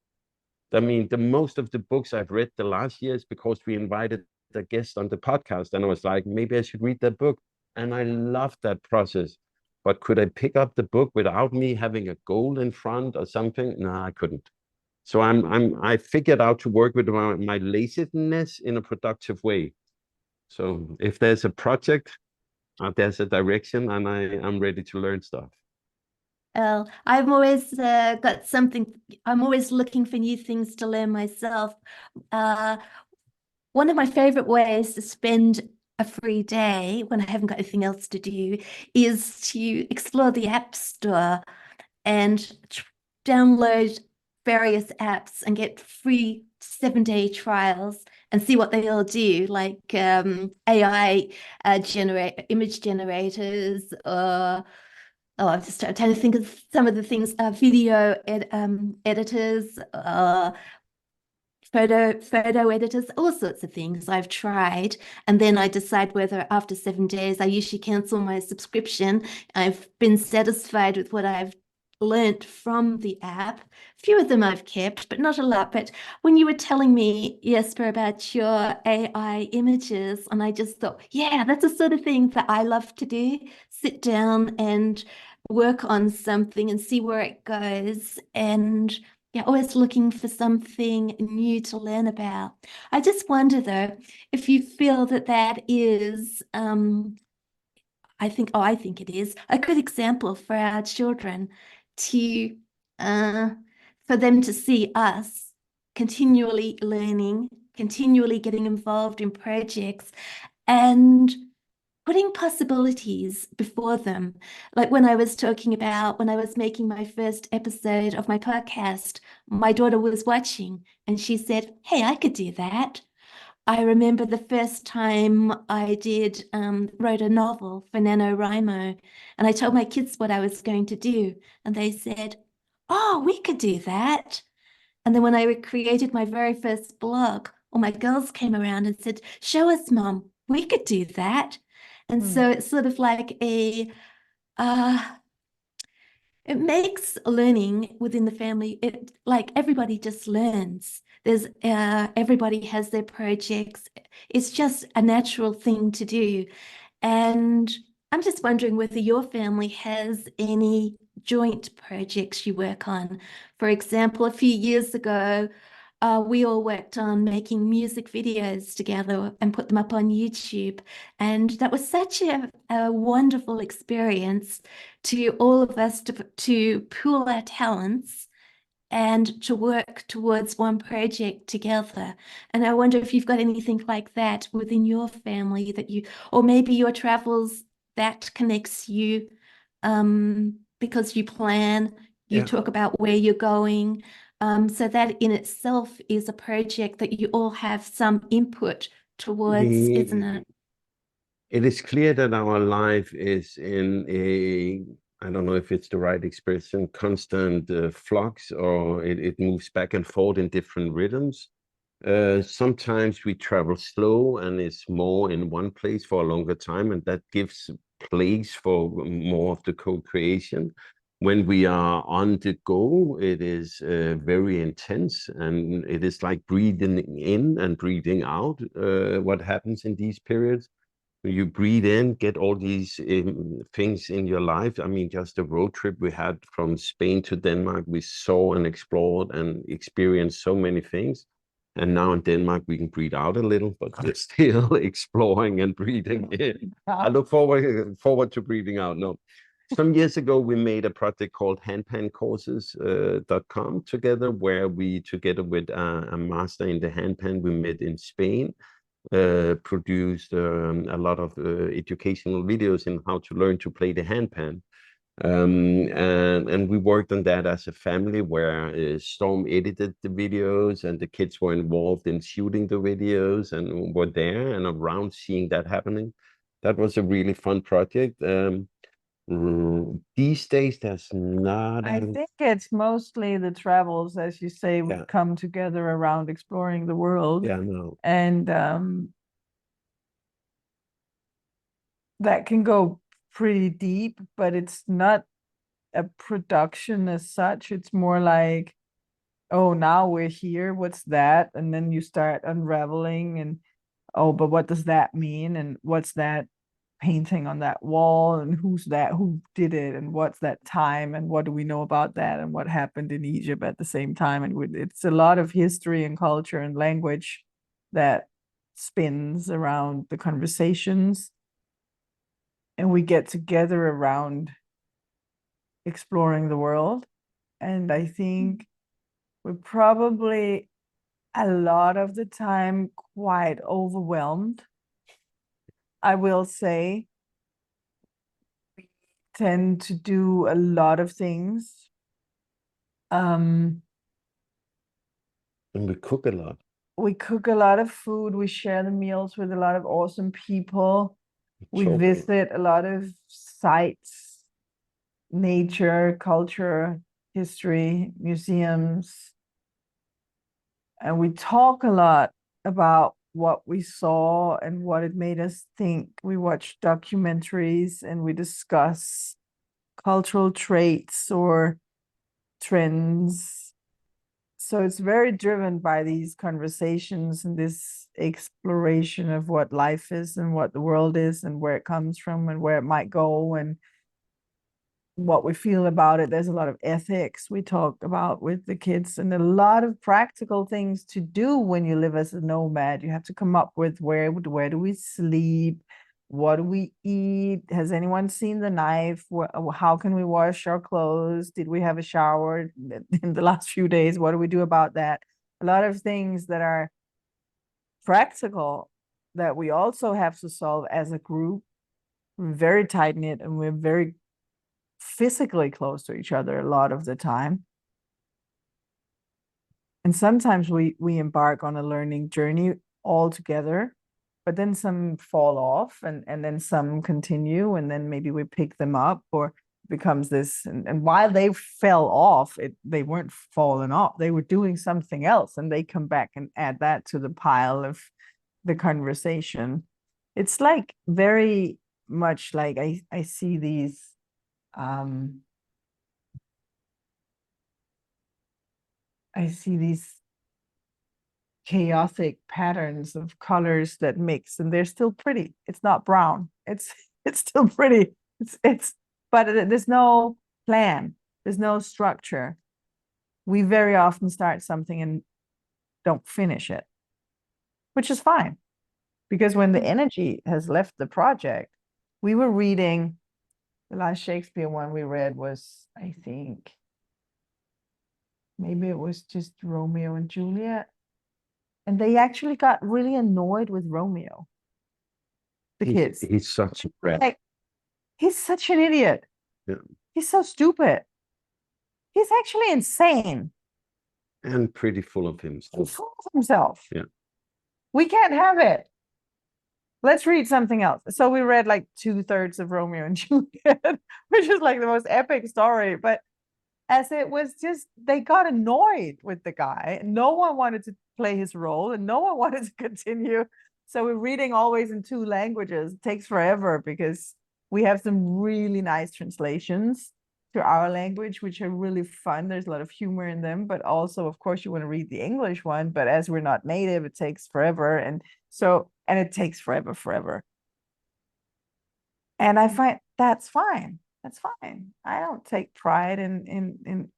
I mean, the most of the books I've read the last year is because we invited a guest on the podcast, and I was like, maybe I should read that book. And I loved that process. But could I pick up the book without me having a goal in front or something? No, I couldn't. So I figured out to work with my laziness in a productive way. So if there's a project, there's a direction, and I'm ready to learn stuff. Well, I've always got something, I'm always looking for new things to learn myself. One of my favorite ways to spend a free day when I haven't got anything else to do is to explore the App Store and download various apps and get free 7-day trials and see what they all do, like AI generate image generators, or I'm just trying to think of some of the things, video editors, photo editors, all sorts of things I've tried. And then I decide whether after 7 days, I usually cancel my subscription. I've been satisfied with what I've learnt from the app. A few of them I've kept, but not a lot. But when you were telling me, Jesper, about your AI images, and I just thought, yeah, that's the sort of thing that I love to do. Sit down and work on something and see where it goes. And yeah, always looking for something new to learn about. I just wonder, though, if you feel that that is, I think it is a good example for our children to, for them to see us continually learning, continually getting involved in projects, and putting possibilities before them. Like when I was talking about when I was making my first episode of my podcast, my daughter was watching and she said, "Hey, I could do that." I remember the first time I did wrote a novel for NaNoWriMo, and I told my kids what I was going to do, and they said, "Oh, we could do that." And then when I created my very first blog, all my girls came around and said, "Show us, Mum, we could do that." And so it's sort of like uh, it makes learning within the family, it like everybody just learns. There's everybody has their projects. It's just a natural thing to do. And I'm just wondering whether your family has any joint projects you work on. For example, a few years ago, we all worked on making music videos together and put them up on YouTube. And that was such a wonderful experience to all of us to pool our talents and to work towards one project together. And I wonder if you've got anything like that within your family that you, or maybe your travels that connects you, because you plan, you Yeah. talk about where you're going. So that in itself is a project that you all have some input towards, isn't it? It is clear that our life is in a, I don't know if it's the right expression, constant flux, or it moves back and forth in different rhythms. Sometimes we travel slow and it's more in one place for a longer time, and that gives place for more of the co-creation. When we are on the go, it is very intense, and it is like breathing in and breathing out, what happens in these periods. You breathe in, get all these things in your life. I mean, just the road trip we had from Spain to Denmark, we saw and explored and experienced so many things. And now in Denmark, we can breathe out a little, but we're still exploring and breathing in. I look forward to breathing out. No. Some years ago, we made a project called handpancourses.com together, where we, together with a master in the handpan we met in Spain, produced a lot of educational videos in how to learn to play the handpan. And we worked on that as a family, where Storm edited the videos and the kids were involved in shooting the videos and were there and around seeing that happening. That was a really fun project. These days, there's not. I think it's mostly the travels, as you say, we Yeah. come together around exploring the world. Yeah, no. And that can go pretty deep, but it's not a production as such. It's more like, oh, now we're here, what's that? And then you start unraveling and, oh, but what does that mean? And what's that painting on that wall? And who's that? Who did it? And what's that time? And what do we know about that? And what happened in Egypt at the same time? And it's a lot of history and culture and language that spins around the conversations. And we get together around exploring the world. And I think we're probably a lot of the time quite overwhelmed. I will say we tend to do a lot of things. And we cook a lot. We cook a lot of food. We share the meals with a lot of awesome people. We Talk. visit a lot of sites, nature, culture, history, museums. And we talk a lot about what we saw and what it made us think. We watch documentaries and we discuss cultural traits or trends. So it's very driven by these conversations and this exploration of what life is and what the world is and where it comes from and where it might go and what we feel about it. There's a lot of ethics we talk about with the kids and a lot of practical things to do when you live as a nomad. You have to come up with where do we sleep? What do we eat? Has anyone seen the knife? How can we wash our clothes? Did we have a shower in the last few days? What do we do about that? A lot of things that are practical that we also have to solve as a group. We're very tight-knit and we're very physically close to each other a lot of the time. And sometimes we embark on a learning journey all together, but then some fall off and then some continue and then maybe we pick them up or it becomes this. And while they fell off, they weren't falling off. They were doing something else and they come back and add that to the pile of the conversation. It's like very much like I see these I see these chaotic patterns of colors that mix and they're still pretty. It's not brown. It's still pretty. But there's no plan. There's no structure. We very often start something and don't finish it, which is fine. Because when the energy has left the project, we were reading the last Shakespeare one we read was, I think, maybe it was just Romeo and Juliet. And they actually got really annoyed with Romeo. The kids. He's such a brat. Like, he's such an idiot. Yeah. He's so stupid. He's actually insane. And pretty full of He's himself. full of himself. Yeah. We can't have it. Let's read something else. So we read like 2/3 of Romeo and Juliet, which is like the most epic story. But as it was just, they got annoyed with the guy. No one wanted to play his role and no one wanted to continue. So we're reading always in 2 languages. It takes forever because we have some really nice translations to our language, which are really fun. There's a lot of humor in them, but also, of course, you want to read the English one, but as we're not native, it takes forever. And it takes forever. And I find that's fine. That's fine. I don't take pride in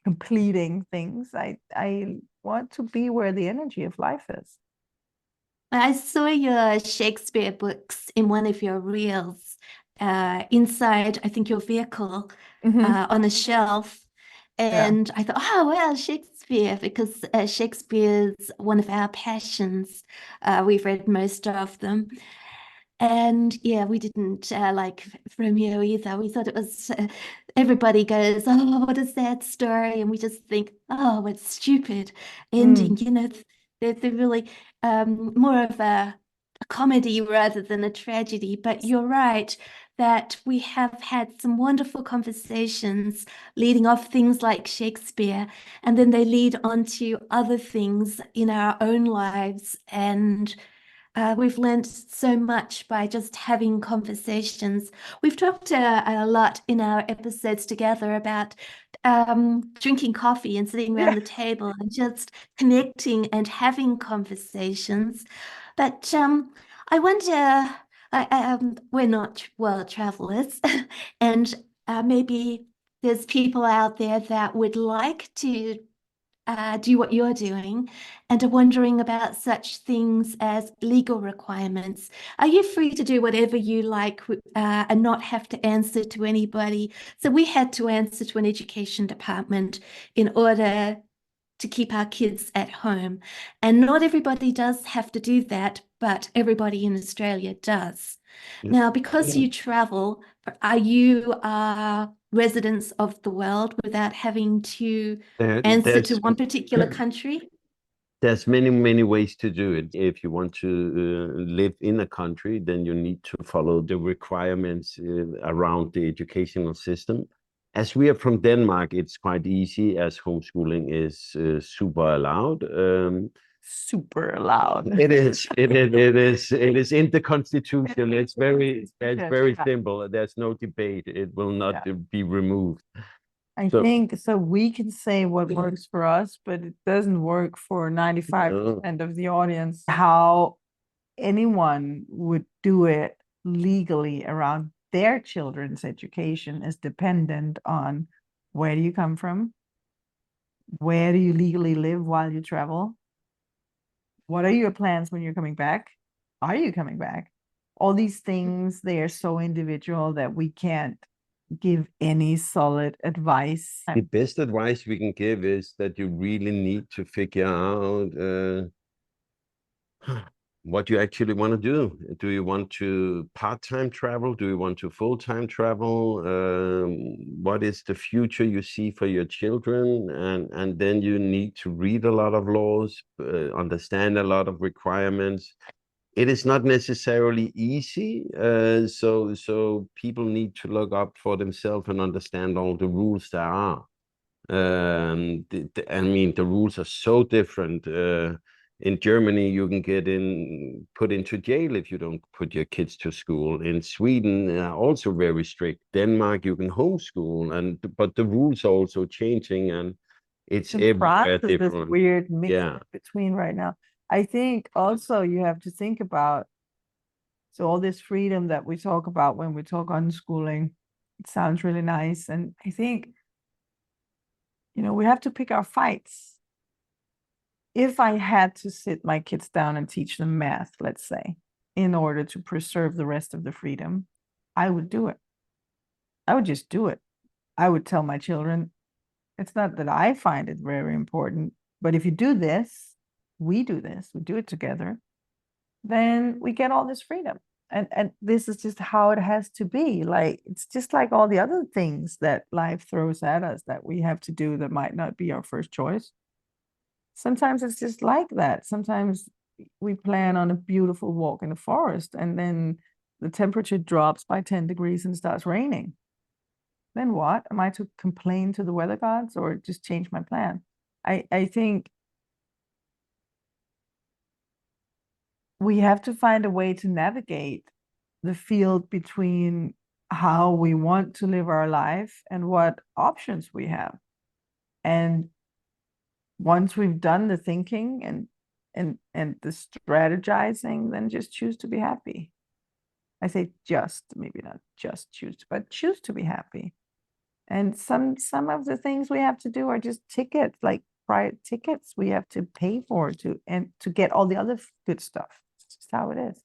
completing things. I want to be where the energy of life is. I saw your Shakespeare books in one of your reels, inside, I think, your vehicle, on a shelf. And I thought, oh, well, Shakespeare, because Shakespeare's one of our passions. We've read most of them. And yeah, we didn't like Romeo either. We thought it was, everybody goes, oh, what a sad story. And we just think, oh, what stupid ending. You know, they're really more of a comedy rather than a tragedy. But you're right that we have had some wonderful conversations leading off things like Shakespeare, and then they lead on to other things in our own lives. And we've learned so much by just having conversations. We've talked a lot in our episodes together about drinking coffee and sitting around the table and just connecting and having conversations. But I wonder, we're not world travelers, and maybe there's people out there that would like to do what you're doing and are wondering about such things as legal requirements. Are you free to do whatever you like and not have to answer to anybody? So we had to answer to an education department in order to keep our kids at home. And not everybody does have to do that, but everybody in Australia does. Now, because you travel, are you residents of the world without having to answer to one particular country? There's many ways to do it. If you want to live in a country, then you need to follow the requirements around the educational system. As we are from Denmark, it's quite easy, as homeschooling is super allowed. Super allowed. It is in the constitution. It's very simple. There's no debate. It will not be removed. I think so. We can say what works for us, but it doesn't work for 95% of the audience. How anyone would do it legally around their children's education is dependent on where do you come from? Where do you legally live while you travel? What are your plans when you're coming back? Are you coming back? All these things, they are so individual that we can't give any solid advice. The best advice we can give is that you really need to figure out what you actually want to do. Do you want to part-time travel? Do you want to full-time travel? What is the future you see for your children? And then you need to read a lot of laws, understand a lot of requirements. It is not necessarily easy, so people need to look up for themselves and understand all the rules there are. I mean, the rules are so different. In Germany, you can get put into jail if you don't put your kids to school. In Sweden, also very strict. Denmark, you can homeschool, but the rules are also changing, and it's everywhere different. This weird mix between right now. I think also you have to think about, so all this freedom that we talk about when we talk unschooling, it sounds really nice. And I think, we have to pick our fights. If I had to sit my kids down and teach them math, let's say, in order to preserve the rest of the freedom, I would do it. I would just do it. I would tell my children, it's not that I find it very important, but if you do this, we do it together, then we get all this freedom. And this is just how it has to be. Like, it's just like all the other things that life throws at us that we have to do that might not be our first choice. Sometimes it's just like that. Sometimes we plan on a beautiful walk in the forest, and then the temperature drops by 10 degrees and starts raining. Then what? Am I to complain to the weather gods or just change my plan? I think we have to find a way to navigate the field between how we want to live our life and what options we have. And once we've done the thinking and the strategizing, then just choose to be happy. I say just, maybe not just choose, but choose to be happy. And some of the things we have to do are just tickets, like private tickets we have to pay for to get all the other good stuff. It's just how it is.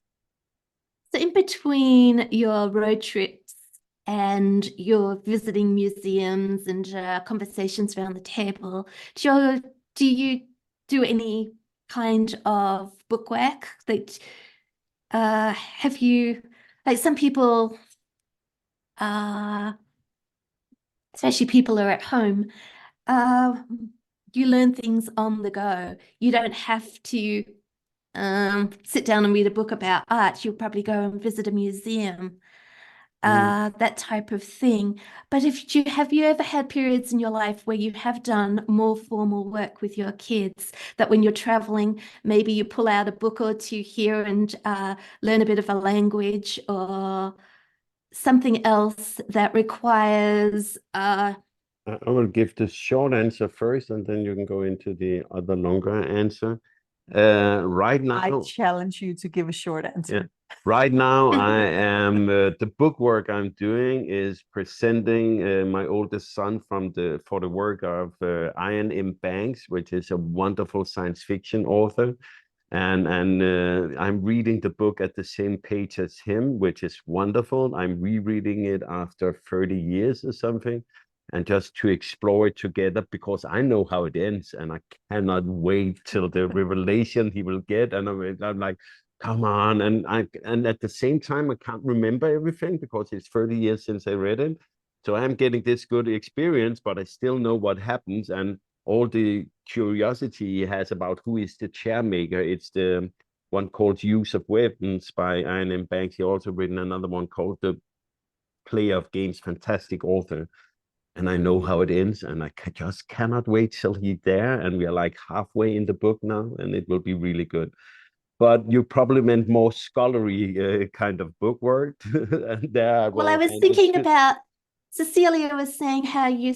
So in between your road trips and your visiting museums and conversations around the table, do you do any kind of bookwork that have you, like some people, especially people who are at home, you learn things on the go. You don't have to sit down and read a book about art. You'll probably go and visit a museum, that type of thing. But have you ever had periods in your life where you have done more formal work with your kids, that when you're traveling, maybe you pull out a book or two here and learn a bit of a language or something else that requires I will give the short answer first, and then you can go into the other longer answer. Right now, I challenge you to give a short answer. Yeah. Right now, I am the book work I'm doing is presenting my oldest son for the work of Ian M. Banks, which is a wonderful science fiction author. And I'm reading the book at the same page as him, which is wonderful. I'm rereading it after 30 years or something, and just to explore it together, because I know how it ends, and I cannot wait till the revelation he will get. And I'm like, come on. And at the same time, I can't remember everything because it's 30 years since I read it. So I'm getting this good experience, but I still know what happens, and all the curiosity he has about who is the chair maker. It's the one called Use of Weapons by Ian M. Banks. He also written another one called The Player of Games, fantastic author. And I know how it ends, and I just cannot wait till he's there. And we are like halfway in the book now, and it will be really good. But you probably meant more scholarly kind of book work. And there well, I was thinking about Cecilia was saying how you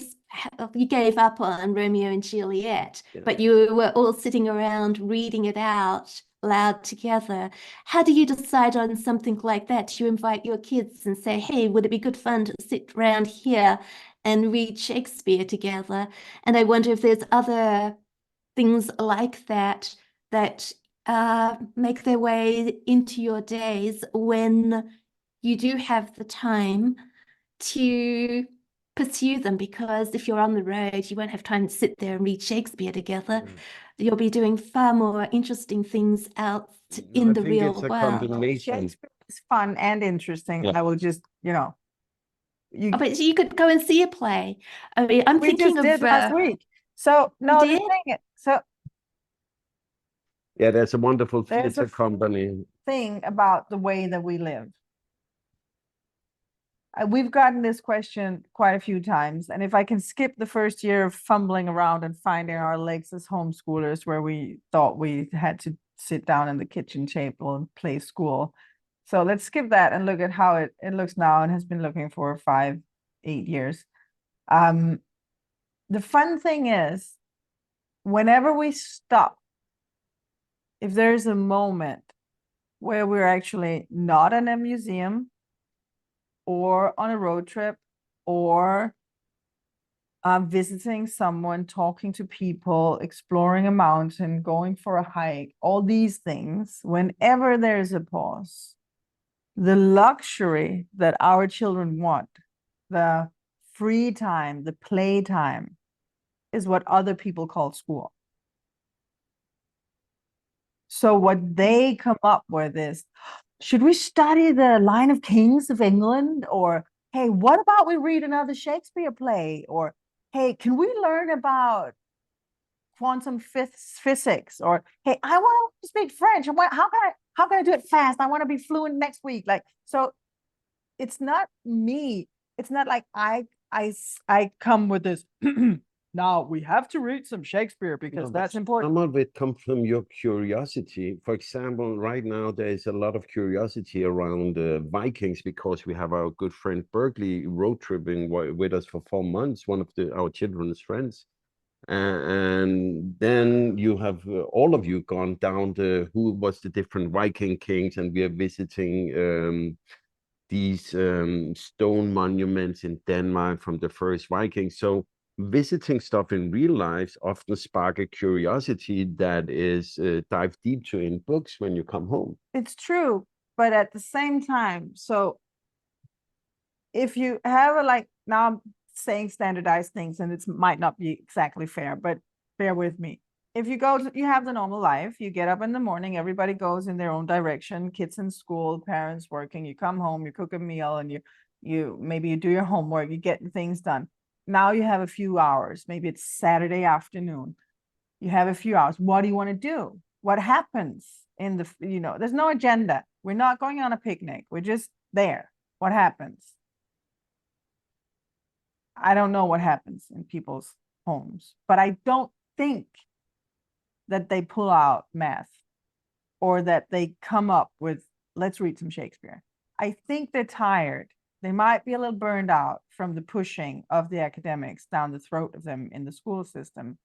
gave up on Romeo and Juliet, Yeah. but you were all sitting around reading it out loud together. How do you decide on something like that? Do you invite your kids and say, hey, would it be good fun to sit around here and read Shakespeare together? And I wonder if there's other things like that that make their way into your days when you do have the time to pursue them, because if you're on the road, you won't have time to sit there and read Shakespeare together. You'll be doing far more interesting things out in the real it's a world. combination. Shakespeare is fun and interesting. Yeah. I will just, But you could go and see a play. I mean, I'm we thinking just did last week. So no, did? Yeah, there's a wonderful There's theater a company. thing about the way that we live. We've gotten this question quite a few times, and if I can skip the first year of fumbling around and finding our legs as homeschoolers, where we thought we had to sit down in the kitchen table and play school. So let's skip that and look at how it looks now, and has been looking for 5-8 years. The fun thing is, whenever we stop, if there's a moment where we're actually not in a museum or on a road trip or visiting someone, talking to people, exploring a mountain, going for a hike, all these things, whenever there's a pause, the luxury that our children want, the free time, the play time, is what other people call school. So what they come up with is, should we study the Line of Kings of England? Or, hey, what about we read another Shakespeare play? Or, hey, can we learn about quantum physics? Or, hey, I want to speak French. How can I do it fast? I want to be fluent next week. Like, so it's not me. It's not like I come with this. Now we have to read some Shakespeare because that's important. Some of it comes from your curiosity. For example, right now there is a lot of curiosity around Vikings, because we have our good friend Berkeley road tripping with us for 4 months, one of our children's friends. And then you have all of you gone down who was the different Viking kings, and we are visiting these stone monuments in Denmark from the first Vikings. So visiting stuff in real life often spark a curiosity that is dive deep to in books when you come home. It's true, but at the same time, so if you have a, like, now I'm saying standardized things and it might not be exactly fair, but bear with me. If you go to, you have the normal life, you get up in the morning, everybody goes in their own direction, kids in school, parents working, you come home, you cook a meal, and you maybe you do your homework, you get things done. Now you have a few hours, maybe it's Saturday afternoon. You have a few hours. What do you want to do? What happens in the, there's no agenda. We're not going on a picnic. We're just there. What happens? I don't know what happens in people's homes, but I don't think that they pull out math or that they come up with, let's read some Shakespeare. I think they're tired. They might be a little burned out from the pushing of the academics down the throat of them in the school system.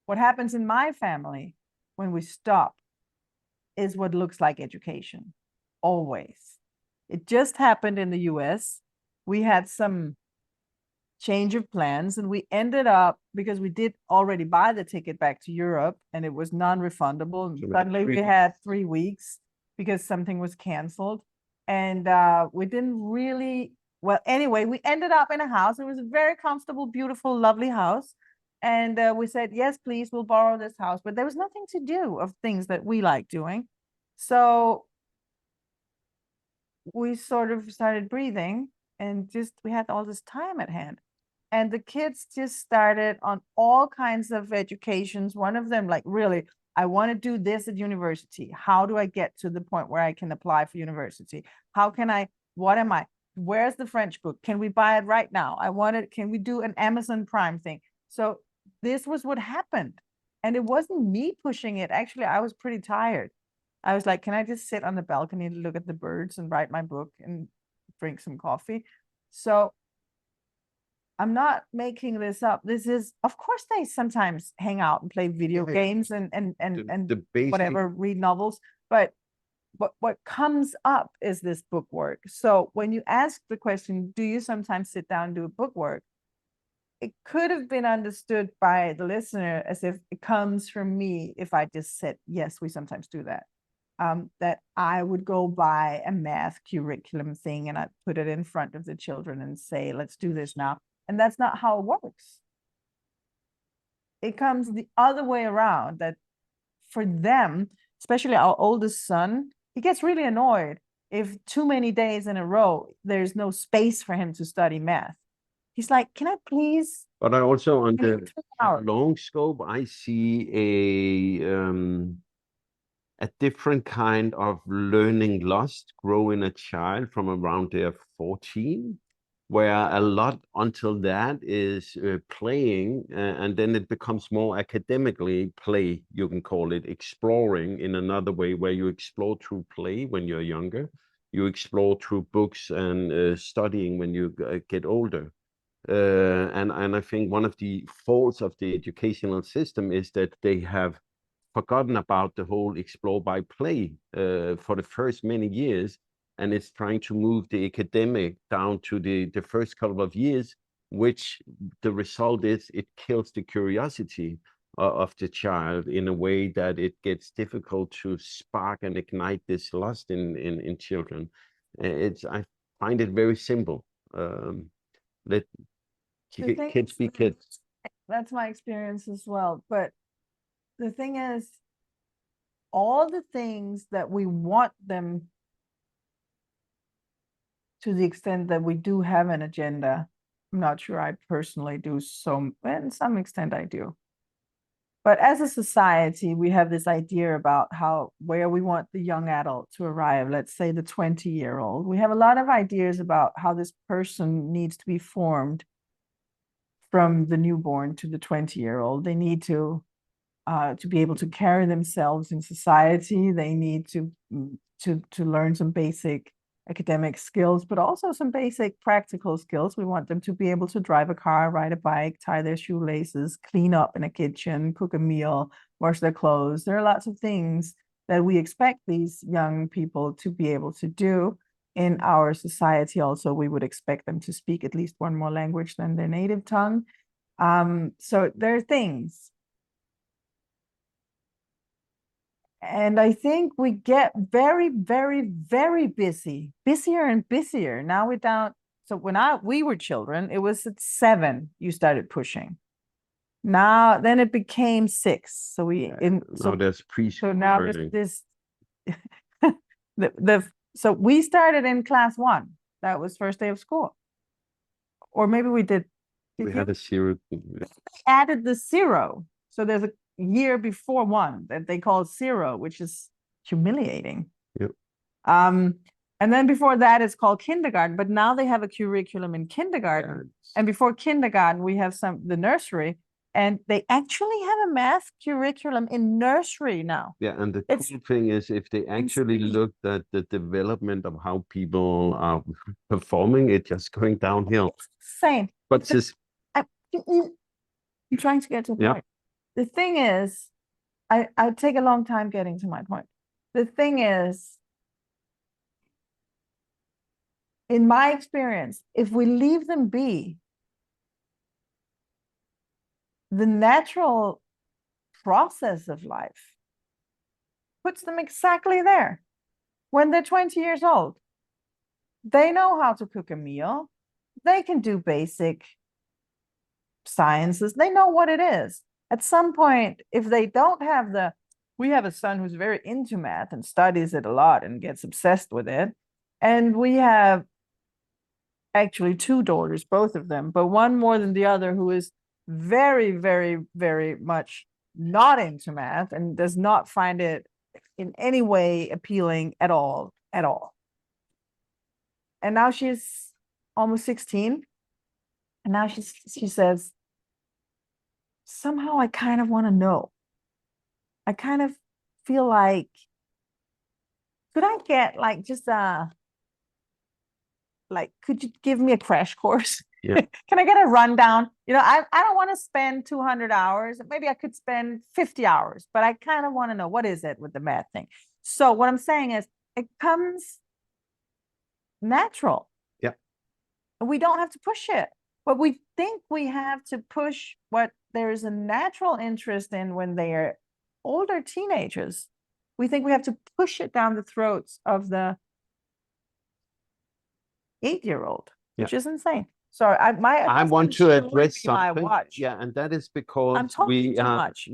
What happens in my family when we stop is what looks like education, always. It just happened in the US. We had some change of plans and we ended up, because we did already buy the ticket back to Europe and it was non-refundable, and suddenly we had 3 weeks because something was canceled. And we didn't really, well, anyway, we ended up in a house. It was a very comfortable, beautiful, lovely house. And we said, yes, please, we'll borrow this house. But there was nothing to do of things that we like doing. So we sort of started breathing and just, we had all this time at hand. And the kids just started on all kinds of educations. One of them, like, really, I want to do this at university. How do I get to the point where I can apply for university? How can I, what am I? Where's the French book? Can we buy it right now? I want it. Can we do an Amazon Prime thing? So this was what happened. And it wasn't me pushing it. Actually, I was pretty tired. I was like, can I just sit on the balcony and look at the birds and write my book and drink some coffee? So I'm not making this up. This is, of course, they sometimes hang out and play video games and The basic, whatever, read novels. But what comes up is this book work. So when you ask the question, do you sometimes sit down and do book work? It could have been understood by the listener as if it comes from me if I just said, yes, we sometimes do that. That I would go buy a math curriculum thing and I put it in front of the children and say, let's do this now. And that's not how it works. It comes the other way around, that for them, especially our oldest son, he gets really annoyed if too many days in a row, there's no space for him to study math. He's like, can I please? but I also, on the long scope, I see a different kind of learning lust grow in a child from around their 14, where a lot until that is playing, and then it becomes more academically play, you can call it, exploring in another way, where you explore through play when you're younger, you explore through books and studying when you get older. And I think one of the faults of the educational system is that they have forgotten about the whole explore by play for the first many years, and it's trying to move the academic down to the first couple of years, which the result is it kills the curiosity of the child in a way that it gets difficult to spark and ignite this lust in children. I find it very simple. Let kids be kids. That's my experience as well. But the thing is, all the things that we want them, to the extent that we do have an agenda, I'm not sure I personally do, so in some extent I do. But as a society, we have this idea about where we want the young adult to arrive, let's say the 20-year-old. We have a lot of ideas about how this person needs to be formed from the newborn to the 20-year-old. They need to be able to carry themselves in society. They need to learn some basic academic skills, but also some basic practical skills. We want them to be able to drive a car, ride a bike, tie their shoelaces, clean up in a kitchen, cook a meal, wash their clothes. There are lots of things that we expect these young people to be able to do. in our society also, we would expect them to speak at least one more language than their native tongue. So there are things. And I think we get very, very, very busy, busier and busier. Now we don't. So when we were children, it was at 7 you started pushing. Now then it became 6. So there's so now there's this so we started in class 1. That was first day of school. Or maybe we did. We had a 0. Added the 0. So there's a year before 1 that they call 0, which is humiliating. Yep. And then before that it's called kindergarten, but now they have a curriculum in kindergarten. And before kindergarten we have the nursery, and they actually have a math curriculum in nursery now. Yeah, and the cool thing is, if they actually looked at the development of how people are performing, it's just going downhill. Insane. But just I'm trying to get to the point. The thing is, I take a long time getting to my point. The thing is, in my experience, if we leave them be, the natural process of life puts them exactly there. When they're 20 years old, they know how to cook a meal. They can do basic sciences. They know what it is. At some point, if they don't have we have a son who's very into math and studies it a lot and gets obsessed with it. And we have actually 2 daughters, both of them, but one more than the other, who is very, very, very much not into math and does not find it in any way appealing at all. And now she's almost 16. And now she says, somehow I kind of want to know. I kind of feel like, could I get like just could you give me a crash course? Yeah. Can I get a rundown? I don't want to spend 200 hours. Maybe I could spend 50 hours, but I kind of want to know, what is it with the math thing? So what I'm saying is, it comes natural. Yeah. We don't have to push it. But we think we have to push what there is a natural interest in when they are older teenagers. We think we have to push it down the throats of the 8-year-old, which is insane. So I want to address something. Yeah, and that is because I'm talking too much.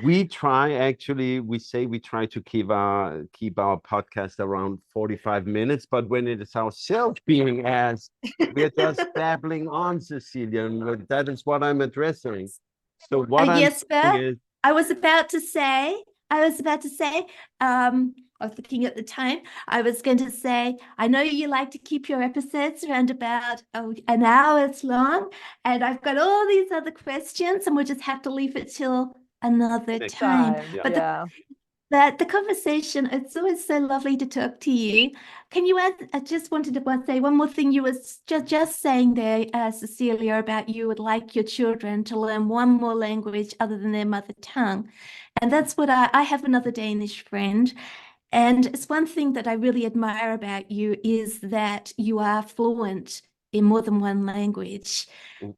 We try to keep our podcast around 45 minutes, but when it is ourselves being asked, we're just babbling on, Cecilia, and that is what I'm addressing. So what Jesper, I was about to say, I was looking at the time. I was going to say, I know you like to keep your episodes around about an hour long, and I've got all these other questions, and we'll just have to leave it till another time. Yeah. But the conversation, it's always so lovely to talk to you. Can you add, I just wanted to say one more thing. You were just saying there, Cecilia, about you would like your children to learn one more language other than their mother tongue. And that's what I have another Danish friend. And it's one thing that I really admire about you is that you are fluent in more than one language.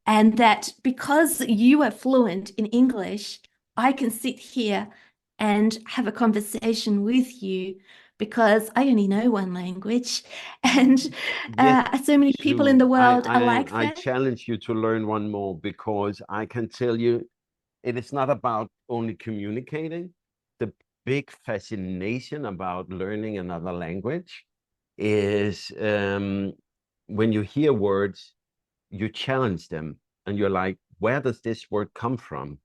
And that because you are fluent in English, I can sit here and have a conversation with you because I only know one language. And so many people in the world are like that. I challenge you to learn one more, because I can tell you it is not about only communicating. The big fascination about learning another language is when you hear words, you challenge them and you're like, where does this word come from?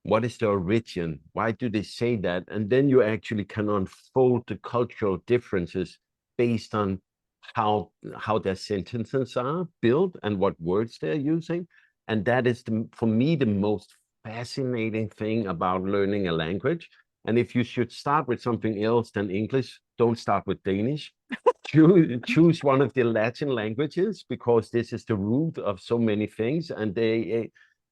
What is the origin? Why do they say that? And then you actually can unfold the cultural differences based on how their sentences are built and what words they're using. And that is, for me, the most fascinating thing about learning a language. And if you should start with something else than English, don't start with Danish. Choose one of the Latin languages, because this is the root of so many things. And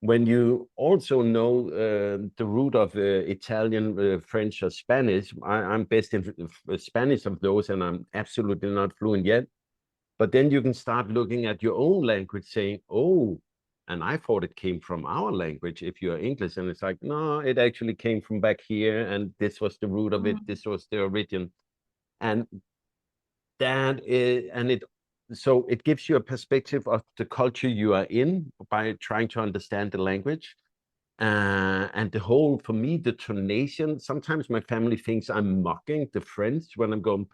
when you also know the root of Italian, French, or Spanish, I'm best in Spanish of those, and I'm absolutely not fluent yet. But then you can start looking at your own language saying, oh, and I thought it came from our language if you're English. And it's like, no, it actually came from back here. And this was the root of it. This was the origin. And that is, and it, so it gives you a perspective of the culture you are in by trying to understand the language. And the whole, for me, the tonation, sometimes my family thinks I'm mocking the French when I'm going,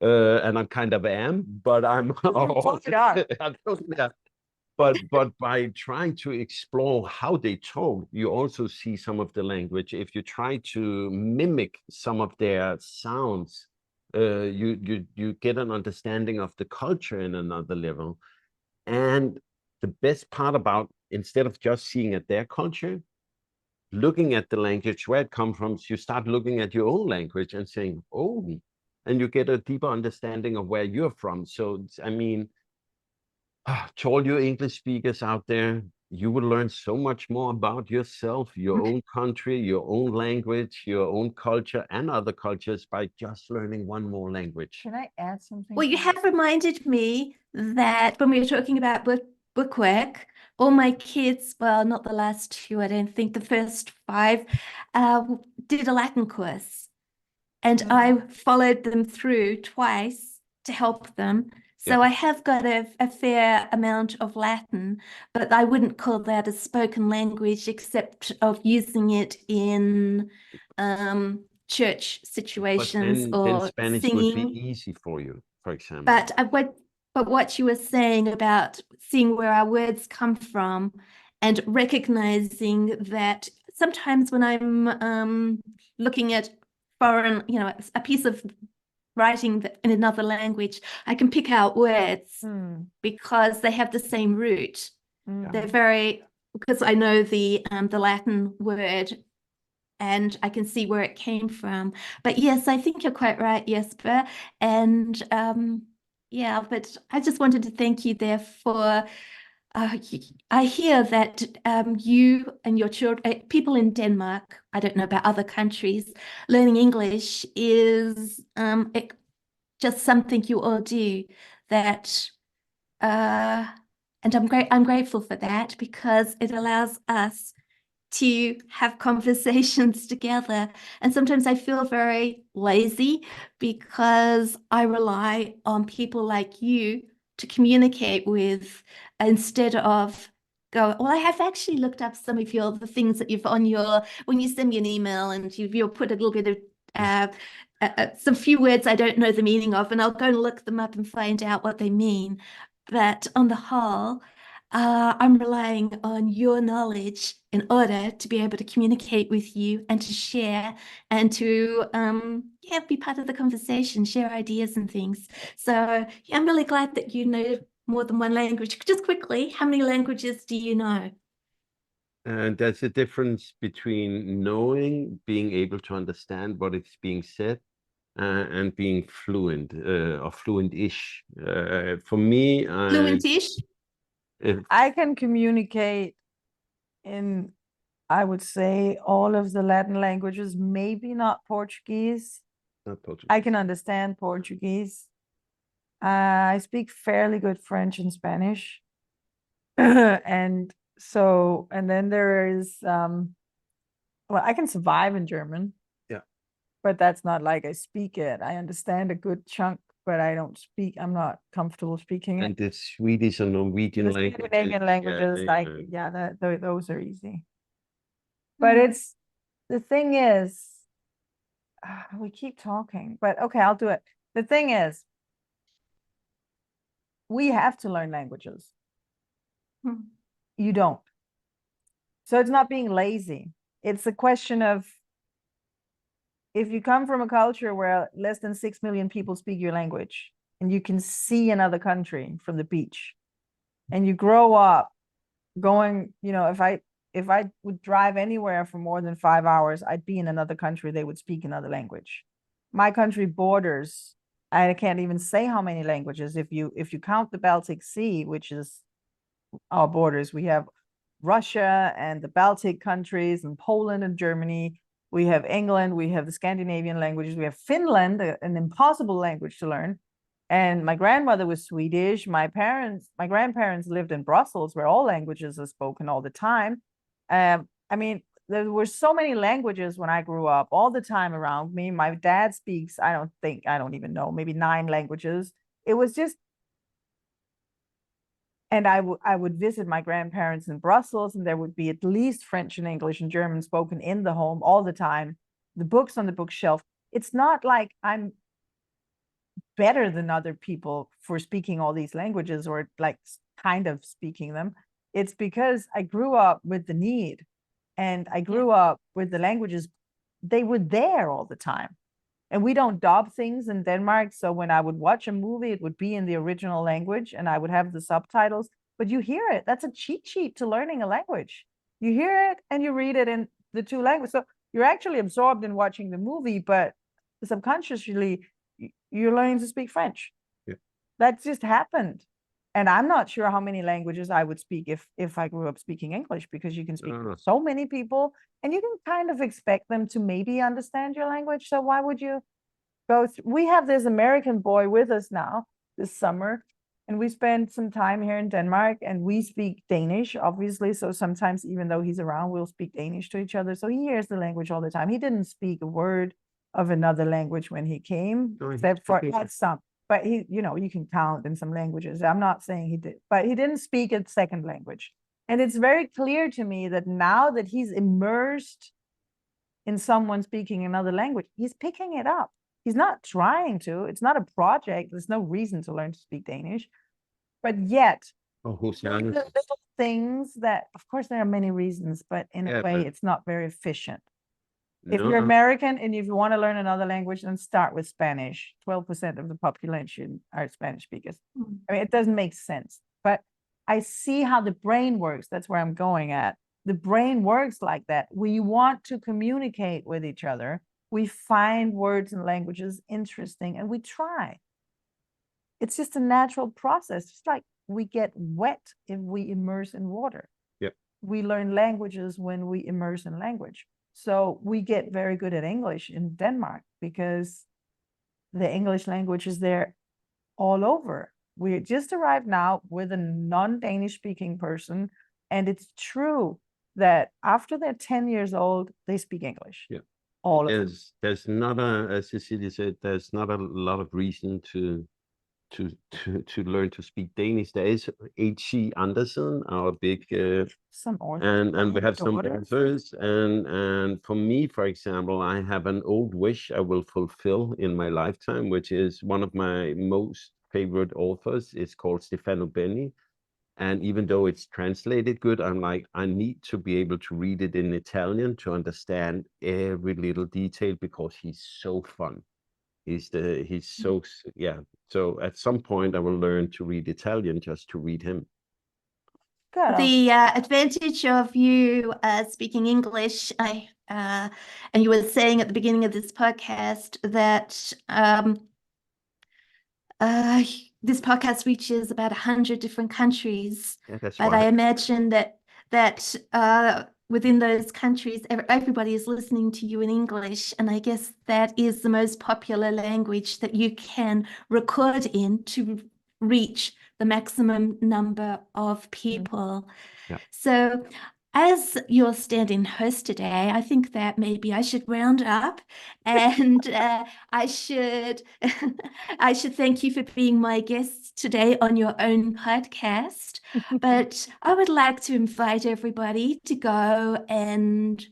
and I kind of am, but I'm Totally are. I'm totally am. But by trying to explore how they talk, you also see some of the language. If you try to mimic some of their sounds, you get an understanding of the culture in another level. And the best part about, instead of just seeing at their culture, looking at the language where it comes from, you start looking at your own language and saying, oh, and you get a deeper understanding of where you're from. So, I mean, to all you English speakers out there, you will learn so much more about yourself, your own country, your own language, your own culture, and other cultures by just learning one more language. Can I add something? Well, you have reminded me that when we were talking about bookwork, all my kids, well, not the last two, I don't think, the first five, did a Latin course. And I followed them through twice to help them. So I have got a fair amount of Latin, but I wouldn't call that a spoken language, except of using it in church situations then or Spanish singing. would be easy for you, for example. But what you were saying about seeing where our words come from and recognizing that sometimes when I'm looking at foreign, a piece of writing in another language, I can pick out words because they have the same root. They're very, because I know the Latin word and I can see where it came from. But yes, I think you're quite right, Jesper. And yeah, but I just wanted to thank you there for I hear that you and your children, people in Denmark, I don't know about other countries, learning English is just something you all do. That, and I'm grateful for that because it allows us to have conversations together. And sometimes I feel very lazy because I rely on people like you to communicate with instead of go, well, I have actually looked up some of the things that you've on when you send me an email and you'll put a little bit of some few words I don't know the meaning of, and I'll go and look them up and find out what they mean. But on the whole, I'm relying on your knowledge in order to be able to communicate with you and to share and to be part of the conversation, share ideas and things. So yeah, I'm really glad that you know more than one language. Just quickly, how many languages do you know? And there's a difference between knowing, being able to understand what is being said, and being fluent or fluent-ish. For me, Fluent-ish? I can communicate in, I would say, all of the Latin languages, maybe not Portuguese. Not Portuguese. I can understand Portuguese. I speak fairly good French and Spanish. And then there is, well, I can survive in German. Yeah. But that's not like I speak it. I understand a good chunk, but I don't speak, I'm not comfortable speaking it. And the Swedish and Norwegian languages. Scandinavian languages, those are easy. But it's, the thing is, we keep talking, but okay, I'll do it. The thing is, we have to learn languages. You don't. So it's not being lazy. It's a question of, if you come from a culture where less than 6 million people speak your language, and you can see another country from the beach, and you grow up going, if I would drive anywhere for more than 5 hours, I'd be in another country, they would speak another language. My country borders, I can't even say how many languages. If you count the Baltic Sea, which is our borders, we have Russia and the Baltic countries and Poland and Germany. We have England, we have the Scandinavian languages, we have Finland, an impossible language to learn. And my grandmother was Swedish. My grandparents lived in Brussels, where all languages are spoken all the time. I mean, there were so many languages when I grew up, all the time around me. My dad speaks, I don't even know, maybe 9 languages. It was just, and I would visit my grandparents in Brussels, and there would be at least French and English and German spoken in the home all the time. The books on the bookshelf. It's not like I'm better than other people for speaking all these languages, or like kind of speaking them. It's because I grew up with the need, and I grew up with the languages. They were there all the time. And we don't dub things in Denmark. So when I would watch a movie, it would be in the original language and I would have the subtitles, but you hear it. That's a cheat sheet to learning a language. You hear it and you read it in the 2 languages. So you're actually absorbed in watching the movie, but subconsciously you're learning to speak French. Yeah. That just happened. And I'm not sure how many languages I would speak if I grew up speaking English, because you can speak to so many people and you can kind of expect them to maybe understand your language. So why would you go through? We have this American boy with us now this summer, and we spend some time here in Denmark, and we speak Danish, obviously. So sometimes, even though he's around, we'll speak Danish to each other. So he hears the language all the time. He didn't speak a word of another language when he came, except for some. But he, you can count in some languages. I'm not saying he did, but he didn't speak a second language. And it's very clear to me that now that he's immersed in someone speaking another language, he's picking it up. He's not trying to. It's not a project. There's no reason to learn to speak Danish. But yet, the little things that, of course, there are many reasons, but in a way, it's not very efficient. If you're American and if you want to learn another language, then start with Spanish. 12% of the population are Spanish speakers. I mean, it doesn't make sense. But I see how the brain works. That's where I'm going at. The brain works like that. We want to communicate with each other. We find words and languages interesting, and we try. It's just a natural process. Just like we get wet if we immerse in water. Yep. We learn languages when we immerse in language. So we get very good at English in Denmark because the English language is there all over. We just arrived now with a non-Danish speaking person, and it's true that after they're 10 years old, they speak English. Yeah. All of them. There's not as Cecilie said, there's not a lot of reason to learn to speak Danish. There is H.C. Andersen, our big some and we have some authors, and for me, for example, I have an old wish I will fulfill in my lifetime, which is one of my most favorite authors. It's called Stefano Benni, and even though it's translated good, I'm like, I need to be able to read it in Italian to understand every little detail, because he's so fun. He's so, yeah. So at some point I will learn to read Italian just to read him. The advantage of you speaking English, and you were saying at the beginning of this podcast that this podcast reaches about 100 different countries. Yeah, that's but why. I imagine that within those countries, everybody is listening to you in English, and I guess that is the most popular language that you can record in to reach the maximum number of people. Yeah. So as your stand-in host today, I think that maybe I should round up, and I should thank you for being my guest today on your own podcast. But I would like to invite everybody to go and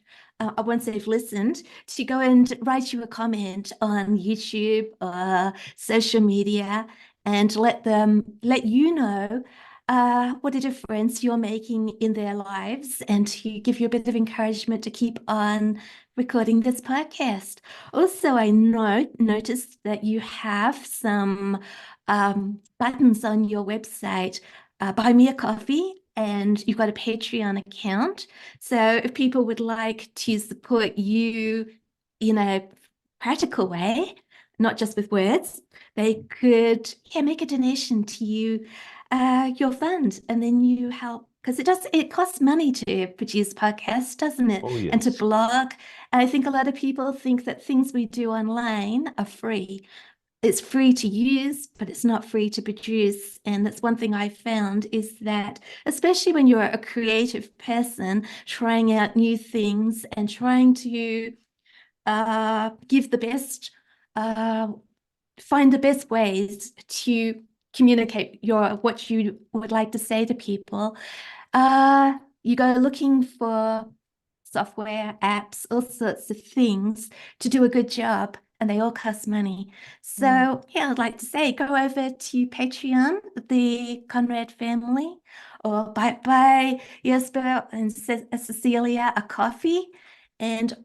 once they've listened, to go and write you a comment on YouTube or social media, and let you know what a difference you're making in their lives, and to give you a bit of encouragement to keep on recording this podcast. Also, I noticed that you have some buttons on your website, Buy Me a Coffee, and you've got a Patreon account. So if people would like to support you in a practical way, not just with words. They could, make a donation to your fund, and then you help, because it costs money to produce podcasts, doesn't it? Oh, And to yes. blog. And I think a lot of people think that things we do online are free. It's free to use, but it's not free to produce. And that's one thing I found, is that especially when you're a creative person trying out new things and trying to give the best, find the best ways to communicate what you would like to say to people, you go looking for software, apps, all sorts of things to do a good job, and they all cost money. So yeah, I'd like to say, go over to Patreon, the Conrad family, or buy Jesper and Cecilia a coffee, and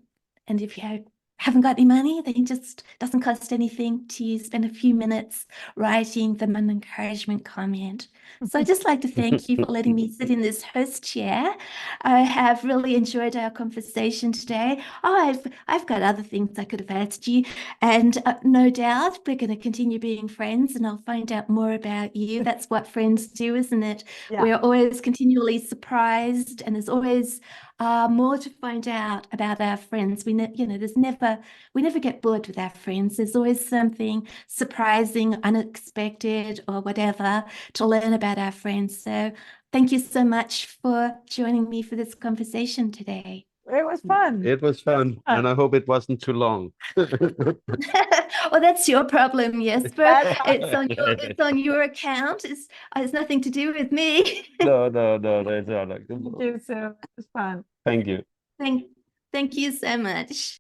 if you haven't got any money, then it just doesn't cost anything to spend a few minutes writing them an encouragement comment. So I'd just like to thank you for letting me sit in this host chair. I have really enjoyed our conversation today. Oh, I've got other things I could have asked you, and no doubt we're going to continue being friends, and I'll find out more about you. That's what friends do, isn't it? Yeah. We're always continually surprised, and there's always more to find out about our friends. We never get bored with our friends. There's always something surprising, unexpected, or whatever to learn about our friends. So thank you so much for joining me for this conversation today. It was fun. It was fun, and I hope it wasn't too long. Well, that's your problem, Jesper. It's on your account. It's nothing to do with me. No, that's all. Thank you, Sue. It was fun. Thank you. Thank you so much.